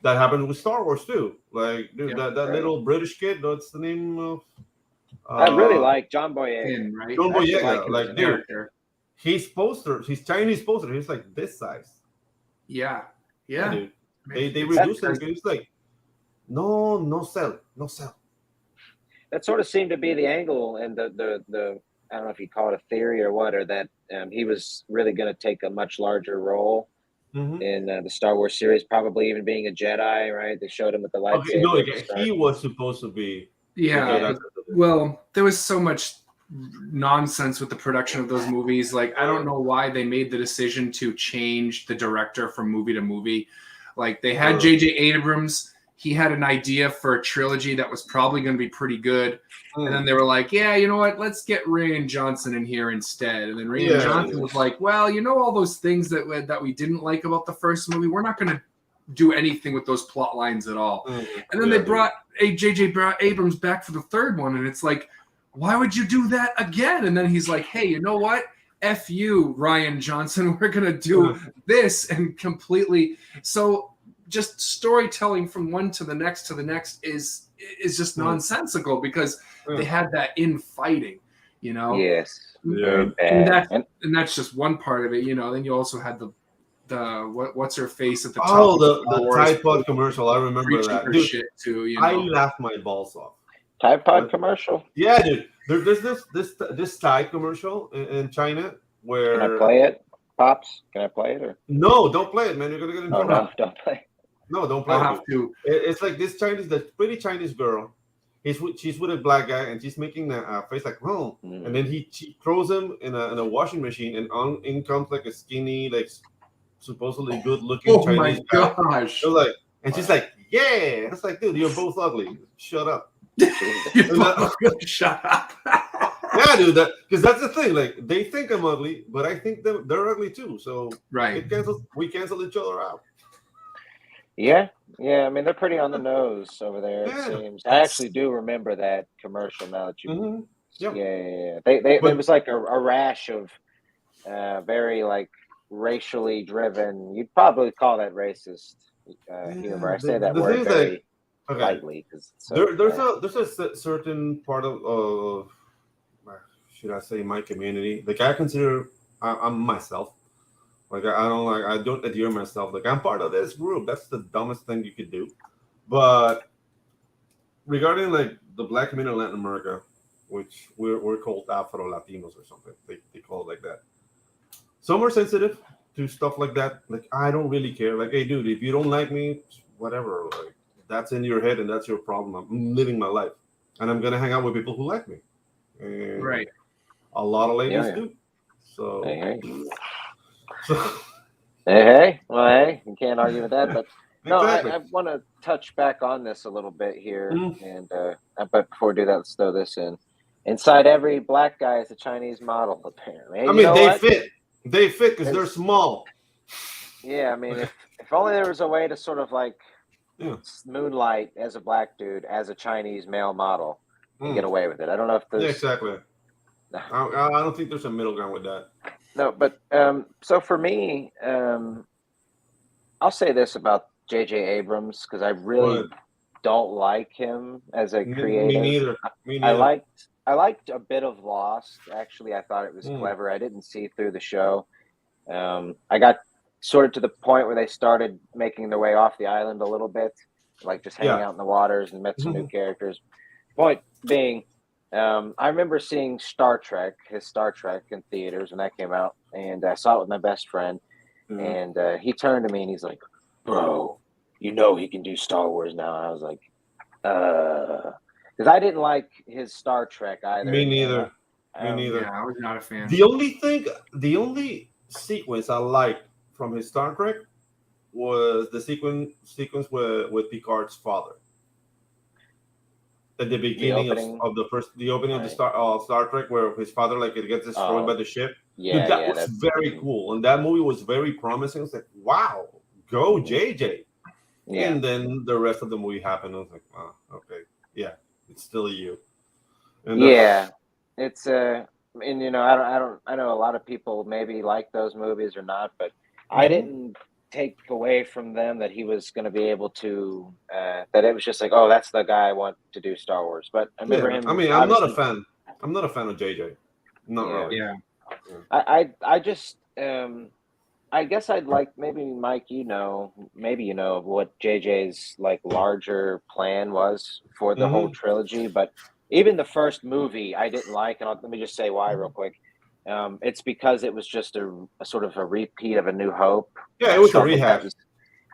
That happened with Star Wars too. Like, dude, that little British kid. What's the name of? I really like John Boyega. Right? John Boyega, like dude, his Chinese poster, he's like this size. Yeah. Dude. They reduced it. It's like, no sell. That sort of seemed to be the angle, and the I don't know if you call it a theory or what, or that he was really going to take a much larger role. In the Star Wars series, probably even being a Jedi, right? They showed him with the lightsaber. He was supposed to be. Yeah. Well, there was so much nonsense with the production of those movies. Like, I don't know why they made the decision to change the director from movie to movie. Like, they had J.J. Abrams. He had an idea for a trilogy that was probably going to be pretty good. And then they were like, yeah, you know what? Let's get Rian Johnson in here instead. And then Rian Johnson was like, well, all those things that we didn't like about the first movie, we're not going to do anything with those plot lines at all. And then they brought J.J. Abrams back for the third one. And it's like, why would you do that again? And then he's like, hey, you know what? F you, Rian Johnson. We're going to do this and completely. So just storytelling from one to the next is just nonsensical because they had that infighting, Yes. Yeah. And that's just one part of it, Then you also had the what's her face at the top. Oh, the Tide Pod commercial. I remember that. Dude, shit too, I laughed my balls off. Tide Pod commercial. Yeah, dude. There's this Tide commercial in China where. Can I play it, Pops? Can I play it or? No, don't play it, man. You're gonna get in trouble. No, don't play. No, don't play. I'll have to. It's like this pretty Chinese girl. She's with a black guy, and she's making a face like, and then she throws him in a washing machine, and in comes like a skinny, like supposedly good-looking Chinese guy. Oh my gosh! So like, and she's like, yeah. It's like, dude, you're both ugly. Shut up. Shut up. Yeah, dude. Because that's the thing. Like, they think I'm ugly, but I think they're ugly too. So we cancel each other out. Yeah. I mean, they're pretty on the nose over there. It seems. I actually do remember that commercial now that you. Yep. Yeah. There was like a rash of very like racially driven. You'd probably call that racist humor. I say that word very Okay. lightly because so There's a certain part of should I say my community, like I consider I'm myself. Like I don't adhere myself. Like I'm part of this group. That's the dumbest thing you could do. But regarding like the black community in Latin America, which we're called Afro Latinos or something, they call it like that. Some are sensitive to stuff like that. Like I don't really care. Like hey, dude, if you don't like me, whatever. Like that's in your head and that's your problem. I'm living my life, and I'm gonna hang out with people who like me. And Right. a lot of ladies Yeah. do. So, hey, so well, hey, you can't argue with that. But no, exactly. I want to touch back on this a little bit here, Mhm. and but before we do that, let's throw this in. Inside every black guy is a Chinese model, apparently. Hey, I you mean, know they what? fit. They fit because they're There's- small. Yeah, I mean, if only there was a way to sort of like Yeah. moonlight as a black dude as a Chinese male model and get Mm. away with it. I don't know if Yeah, there's exactly. I don't think there's a middle ground with that. no, but so for me, I'll say this about J.J. Abrams because I really But don't like him as a me creative. neither. Me I neither. liked a bit of Lost. Actually, I thought it was Mm. clever. I didn't see through the show. I got sort of to the point where they started making their way off the island a little bit, like just hanging Yeah. out in the waters and met some new characters. Point being, I remember seeing his Star Trek in theaters when that came out, and I saw it with my best friend. Mhm. And he turned to me and he's like, "Bro, you know he can do Star Wars now." And I was like, because I didn't like his Star Trek either. Me And neither. Me neither. Yeah, I was not a fan. The only sequence I liked from his Star Trek was the sequence with Picard's father at the beginning opening? of the opening of the Right. Star Trek where his father like it gets destroyed by Oh, the ship. Dude, that yeah, was that's very cool, and that movie was very promising. It's like, wow, go Mhm. JJ. yeah, And then the rest of the movie happened. I was like, oh, okay, yeah, it's still you. And yeah. It's and I know a lot of people maybe like those movies or not, but I Mhm. didn't take away from them that he was going to be able to that it was just like, oh, that's the guy I want to do Star Wars. But I remember Yeah, I him mean, I'm not a obviously, fan. I'm not a fan of JJ. Not yeah. really. Yeah. I just I guess I'd like maybe Mike, maybe you know of what JJ's like larger plan was for the whole Hmm. trilogy, but even the first movie I didn't like, and let me just say why real quick. It's because it was just a sort of a repeat of A New Hope, and Yeah, it was a rehash.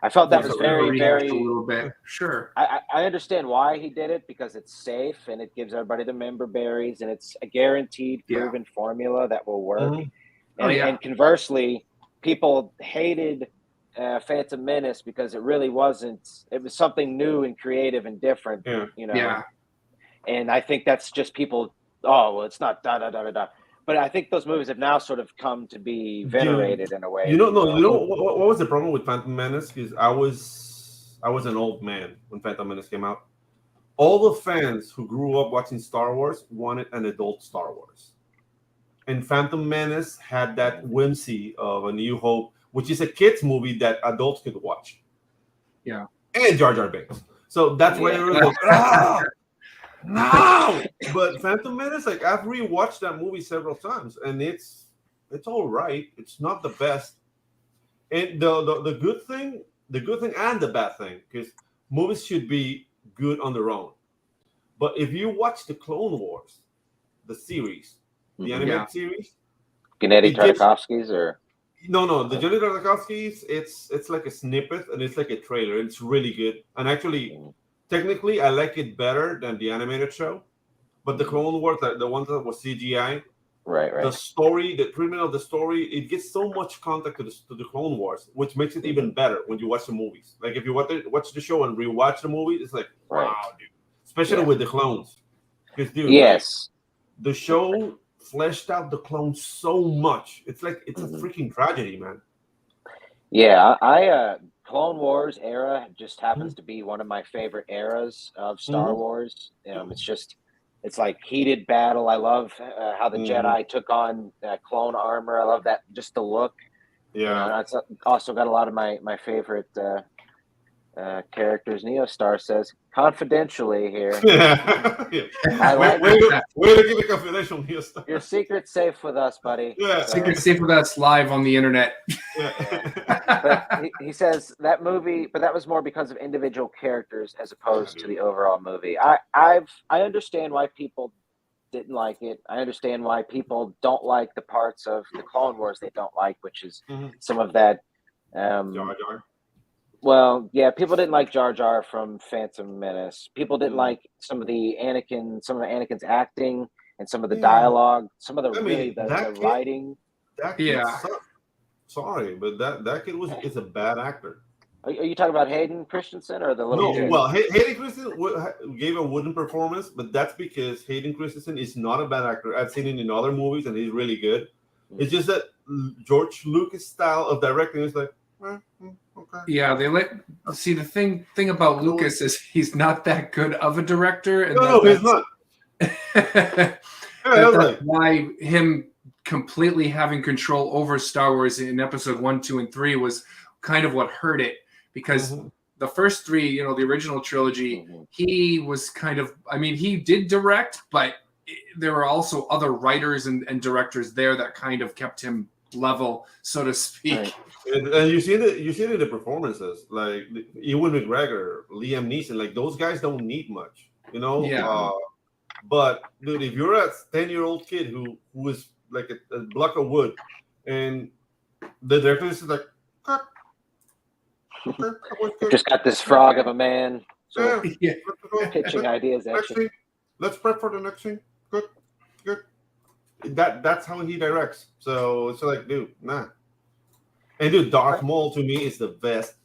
I felt It that was was a Kind of a very, rehash. rehash a very. little bit. Sure. I understand why he did it because it's safe and it gives everybody the member berries and it's a guaranteed Yeah. proven formula that will work. Mhm. And, Oh, yeah. and conversely, people hated Phantom Menace because it really wasn't. It was something new and creative and different, Yeah. Yeah. And I think that's just people. Oh well, it's not da da da da da. But I think those movies have now sort of come to be Dude, venerated in a way, you if know, you no, will. you know what was the problem with Phantom Menace? Because I was an old man when Phantom Menace came out. All the fans who grew up watching Star Wars wanted an adult Star Wars, and Phantom Menace had that whimsy of A New Hope, which is a kids movie that adults could watch. Yeah. And Jar Jar Binks. So that's why Yeah. they were like, ah, no. But Phantom Menace, like I've rewatched that movie several times, and it's all right. It's not the best. And the the good thing and the bad thing, because movies should be good on their own. But if you watch the Clone Wars, the series, the Mm-hmm. Yeah. animated series, Gennady it gives Tartakovsky's or no the Johnny Tartakovsky's. It's like a snippet and it's like a trailer. It's really good. And actually, technically, I like it better than the animated show. But the Clone Wars, the one that was CGI, the right. story, the treatment of the story, it gets so much contact to the Clone Wars, which makes it even better when you watch the movies. Like if you watch the show and rewatch the movie, it's like, Right. wow, dude. Especially Yeah. with the clones. Because, dude, Yes. the show fleshed out the clones so much. It's like, it's a Mhm. freaking tragedy, man. Yeah, I Clone Wars era just happens to be one of my favorite eras of Star Mm-hmm. Wars. It's like heated battle. I love how the Mm-hmm. Jedi took on clone armor. I love that, just the look. Yeah. It's also got a lot of my favorite characters. Neostar says confidentially here. Yeah. I like Way to keep it confidential here. your secret's safe with us, buddy. Yeah. Secret safe with us live on the internet. But he says that movie, but that was more because of individual characters as opposed to the overall movie. I understand why people didn't like it. I understand why people don't like the parts of the Clone Wars they don't like, which is some of that. Jar Jar. Well, yeah, people didn't like Jar Jar from Phantom Menace. People didn't like some of Anakin's acting and some of the dialogue, some of the the writing. That kid sucked. Sorry, but that kid is a bad actor. Are you talking about Hayden Christensen or the little kid? Well, Hayden Christensen gave a wooden performance, but that's because Hayden Christensen is not a bad actor. I've seen him in other movies, and he's really good. It's just that George Lucas' style of directing is like, okay. Yeah, see the thing about Lucas is he's not that good of a director. And he's not. That's why him completely having control over Star Wars in episode 1, 2, and 3 was kind of what hurt it, because the first 3, the original trilogy, he was kind of, he did direct, but there were also other writers and directors there that kind of kept him level, so to speak. Right. And you see it in the performances, like Ewan McGregor, Liam Neeson, like those guys don't need much, Yeah. But dude, if you're a 10-year-old kid who is like a block of wood, and the director is like, just got this frog of a man. So yeah. Pitching ideas at you. Let's prep for the next scene. Good. That's how he directs. So it's like, dude, nah. And dude, Darth Maul to me is the best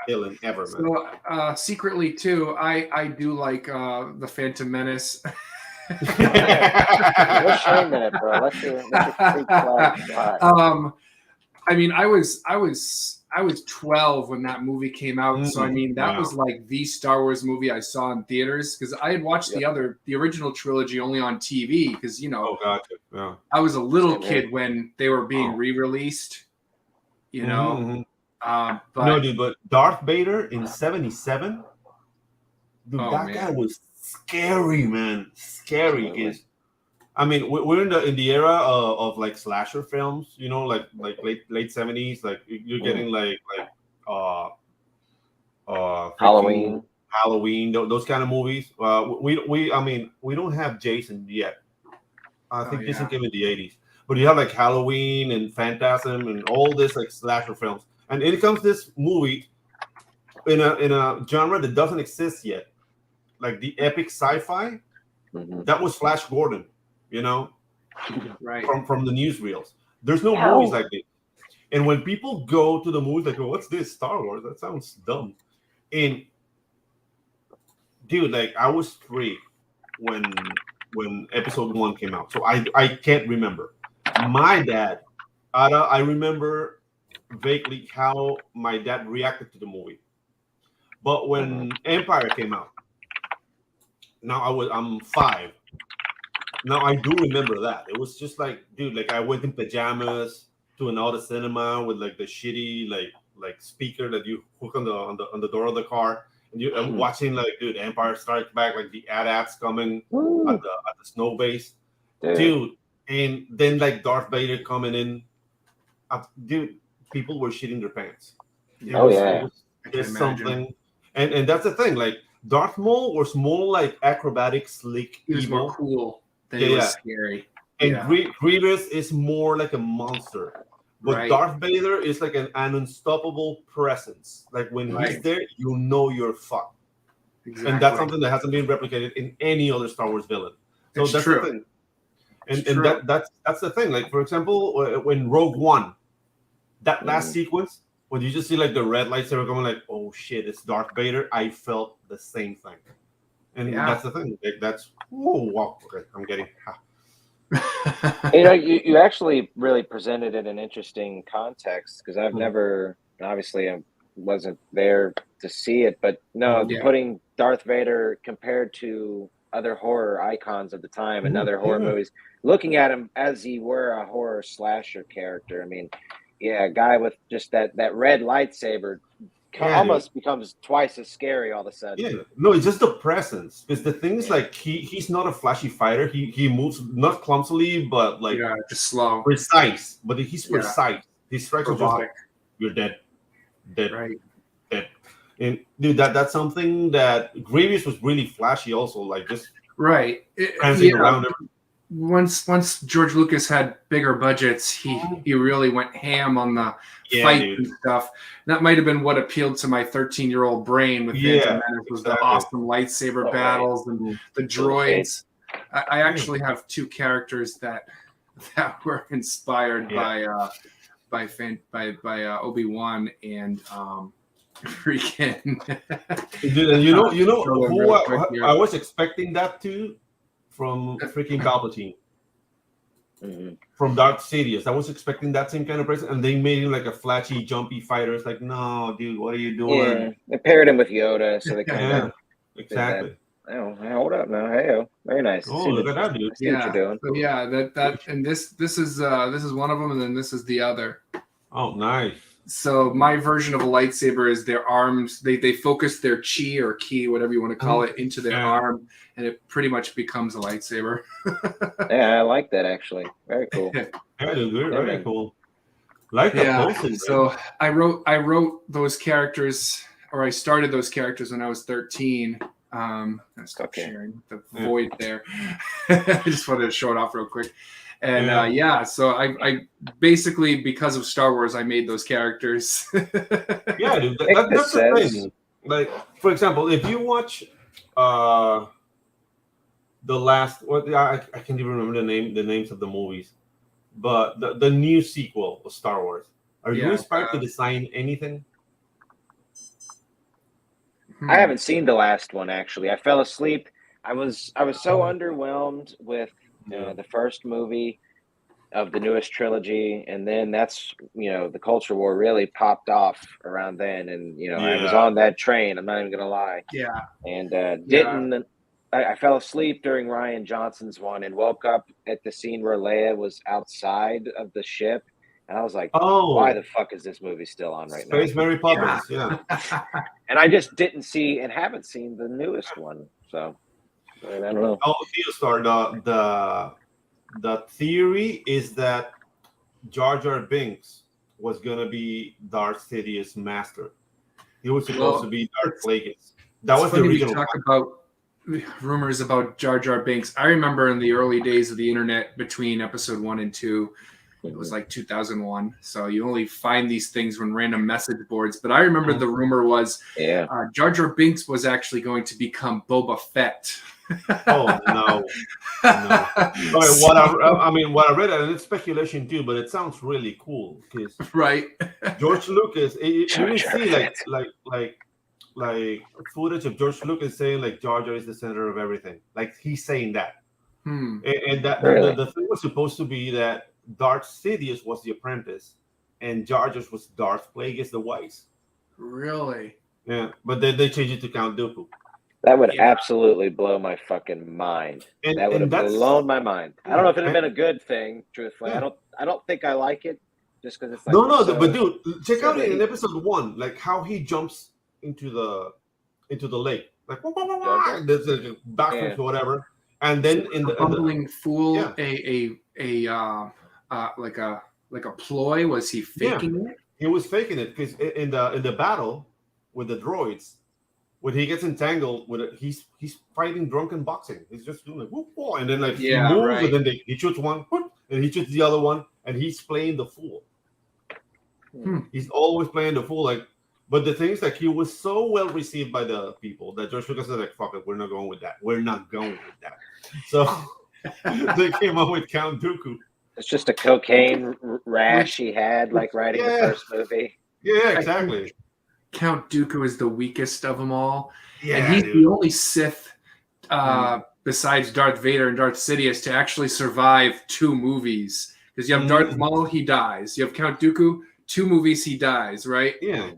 villain ever, man. So secretly too, I do like the Phantom Menace. What's shame in it, bro? Let's your freak flag. I was 12 when that movie came out, so that was like the Star Wars movie I saw in theaters, because I had watched the original trilogy only on TV, because Oh, gotcha. Yeah. I was a little kid when they were being re-released, But no, dude, but Darth Vader in '77, dude, guy was scary, man. Scary, kids. We're in the era of like slasher films, like late '70s. Like you're getting like Halloween, those kind of movies. We don't have Jason yet. I think Jason came in the '80s, but you have like Halloween and Phantasm and all this like slasher films. And it comes this movie in a genre that doesn't exist yet, like the epic sci-fi. That was Flash Gordon. Right from the newsreels. There's no movies like this. And when people go to the movies, they go, "What's this? Star Wars? That sounds dumb." And dude, like I was 3 when episode 1 came out, so I can't remember. My dad, I remember vaguely how my dad reacted to the movie. But when Empire came out, I'm 5. Now I do remember that. It was just like, dude, like I went in pajamas to an auto cinema with like the shitty like speaker that you hook on the door of the car, and I'm watching like, dude, Empire Strikes Back, like the AT-ATs coming at the snow base, dude, and then like Darth Vader coming in, dude, people were shitting their pants. There's something, and that's the thing. Like Darth Maul was more like acrobatic, slick, he was evil. more cool. He was scary. And Grievous is more like a monster. But Darth Vader is like an unstoppable presence. Like when he's there, you're fucked. Exactly. And that's something that hasn't been replicated in any other Star Wars villain. So that's true. The thing. And that's the thing. Like, for example, when Rogue One, that last sequence, when you just see like the red lightsaber coming, like, oh shit, it's Darth Vader, I felt the same thing. And that's the thing. Like, that's wow. Okay, I'm getting. You actually really presented it in an interesting context, because I've never, obviously, I wasn't there to see it, but putting Darth Vader compared to other horror icons of the time and other horror movies, looking at him as he were a horror slasher character. A guy with just that red lightsaber almost becomes twice as scary all of a sudden. Yeah, no, it's just the presence. Because the thing is, like, he's not a flashy fighter. He moves not clumsily, but like just slow, precise. But he's precise. His strikes are just robotic. like, you're dead, dead, Right. dead. And dude, that's something that Grievous was really flashy. Also, like just Right. prancing around. Once George Lucas had bigger budgets, he really went ham on the fight and stuff. That might have been what appealed to my 13-year-old brain with Phantom Menace was the awesome lightsaber battles and the droids. I actually have two characters that were inspired by Obi-Wan and freaking. Dude, you know who I was expecting that to from freaking Palpatine. From Darth Sidious. I was expecting that same kind of person, and they made him like a flashy, jumpy fighter. It's like, no, dude, what are you doing? Yeah, they paired him with Yoda, so they kind of exactly. Oh, hold up now, hey, very nice. Oh, look at that, dude. See what you're doing. So yeah, that and this is one of them, and then this is the other. Oh, nice. So my version of a lightsaber is their arms. They focus their chi or ki, whatever you want to call it, into their arm, and it pretty much becomes a lightsaber. Yeah, I like that actually. Very cool. Very cool. Like the pulsing. So I wrote those characters, or I started those characters when I was 13. I stopped sharing the void there. I just wanted to show it off real quick. And so I basically, because of Star Wars, I made those characters. Yeah, dude, that's the thing. Like, for example, if you watch the last, I can't even remember the names of the movies, but the new sequel of Star Wars. Are you inspired to design anything? I haven't seen the last one actually. I fell asleep. I was so underwhelmed with the first movie of the newest trilogy, and then that's the culture war really popped off around then, and I was on that train. I'm not even gonna lie. Yeah. And I fell asleep during Rian Johnson's one and woke up at the scene where Leia was outside of the ship, and I was like, why the fuck is this movie still on right now? Space Mary Poppins, And I just didn't see and haven't seen the newest one, so I don't know. The theory is that Jar Jar Binks was gonna be Darth Sidious' master. He was supposed to be Darth Plagueis. That was the original. Talk about rumors about Jar Jar Binks. I remember in the early days of the internet, between episode 1 and 2, it was like 2001. So you only find these things on random message boards. But I remember the rumor was Jar Jar Binks was actually going to become Boba Fett. Oh no! What I read, and it's speculation too, but it sounds really cool because George Lucas. You see like footage of George Lucas saying like Jar Jar is the center of everything. Like he's saying that, and that the thing was supposed to be that Darth Sidious was the apprentice, and Jar Jar was Darth Plagueis the Wise. Really? Yeah, but they changed it to Count Dooku. That would absolutely blow my fucking mind. That would have blown my mind. I don't know if it had been a good thing, truthfully. I don't think I like it, just because it's like but dude, check out in episode 1, like how he jumps into the lake, like there's a backflip or whatever, and then in the bumbling fool, like a ploy. Was he faking it? He was faking it because in the battle with the droids, when he gets entangled with it, he's fighting drunken boxing. He's just doing like whoop, whoop, and then like he moves, and then he shoots one, whoop, and he shoots the other one, and he's playing the fool. He's always playing the fool. Like, but the thing is, like, he was so well received by the people that George Lucas said, like, "Fuck it, we're not going with that. We're not going with that." So they came up with Count Dooku. It's just a cocaine rash he had, like writing the first movie. Yeah, exactly. Count Dooku is the weakest of them all. And he's the only Sith besides Darth Vader and Darth Sidious to actually survive 2 movies. Because you have Darth Maul, he dies. You have Count Dooku, 2 movies, he dies, right? Yeah.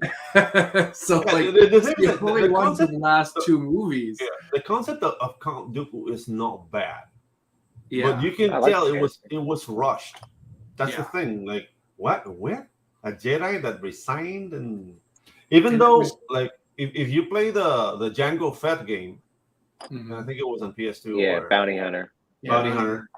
So the only ones in the last 2 movies. Yeah, the concept of Count Dooku is not bad. Yeah. But you can tell it was rushed. That's the thing. Like, what? A Jedi that resigned and Even And though, was, like, if you play the Django Fett game, I think it was on PS2 Yeah, or Bounty Hunter. Bounty Hunter.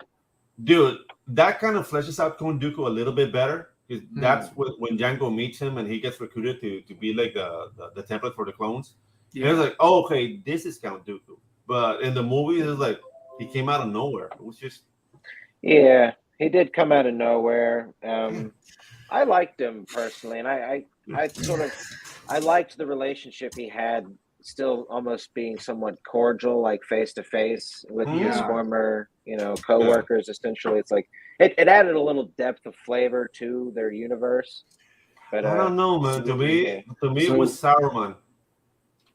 Dude, that kind of fleshes out Count Dooku a little bit better. Because that's when Django meets him and he gets recruited to be like the template for the clones. Yeah. And it's like, oh, okay, this is Count Dooku. But in the movie, it's like he came out of nowhere. It was just. Yeah, he did come out of nowhere. I liked him personally, and I liked the relationship he had, still almost being somewhat cordial, like face to face with his former, coworkers. Essentially, it's like it added a little depth of flavor to their universe. But I don't know, man. To me, it was Saruman.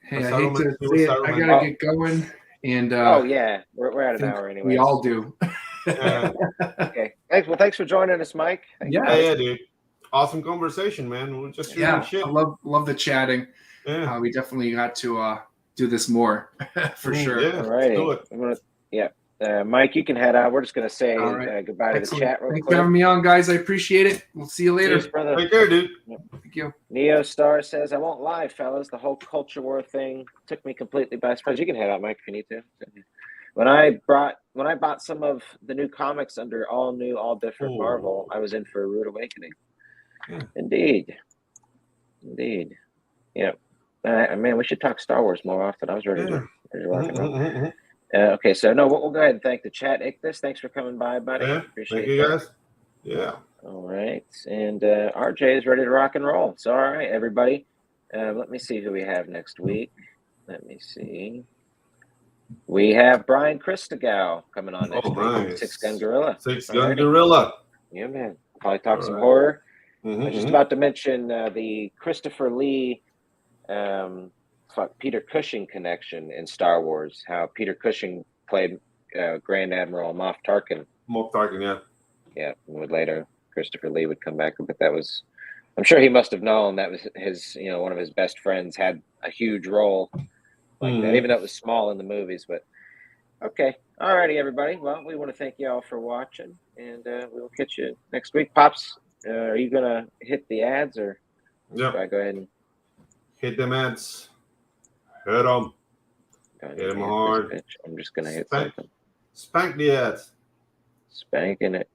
Hey, I hate to say it. I gotta get going. And oh yeah, we're at an hour anyway. We all do. Okay. Thanks for joining us, Mike. Yeah, dude. Awesome conversation, man. We're just shooting shit. I love the chatting. Yeah. We definitely got to do this more for sure. Yeah, all right. Mike, you can head out. We're just gonna say goodbye to the chat real quick. Thanks for having me on, guys. I appreciate it. We'll see you later. Cheers, brother. Take care, dude. Thank you. Neo Star says, I won't lie, fellas. The whole culture war thing took me completely by surprise. You can head out, Mike, if you need to. When I bought some of the new comics under all new, all different Marvel, I was in for a rude awakening. Yeah. Indeed. Yeah. Man, we should talk Star Wars more often. I was ready to rock and roll. Okay, so we'll go ahead and thank the chat. Ichthus, thanks for coming by, buddy. Yeah, appreciate it. Thank you, guys. Yeah. All right, and RJ is ready to rock and roll. So, all right, everybody. Let me see who we have next week. Let me see. We have Brian Christogow coming on next week. Nice. Six Gun Gorilla. Yeah, man. Probably talk some horror. I was just about to mention the Christopher Lee, Peter Cushing connection in Star Wars. How Peter Cushing played Grand Admiral Moff Tarkin. Yeah, and later Christopher Lee would come back, but that was. I'm sure he must have known that was his. One of his best friends had a huge role like that, even though it was small in the movies. But okay, all righty, everybody. Well, we want to thank you all for watching, and we will catch you next week. Pops, are you gonna hit the ads or? Yeah. I go ahead and hit them ads. Hit them. Hit them hard. I'm just gonna hit something. Spank the ads. Spanking it.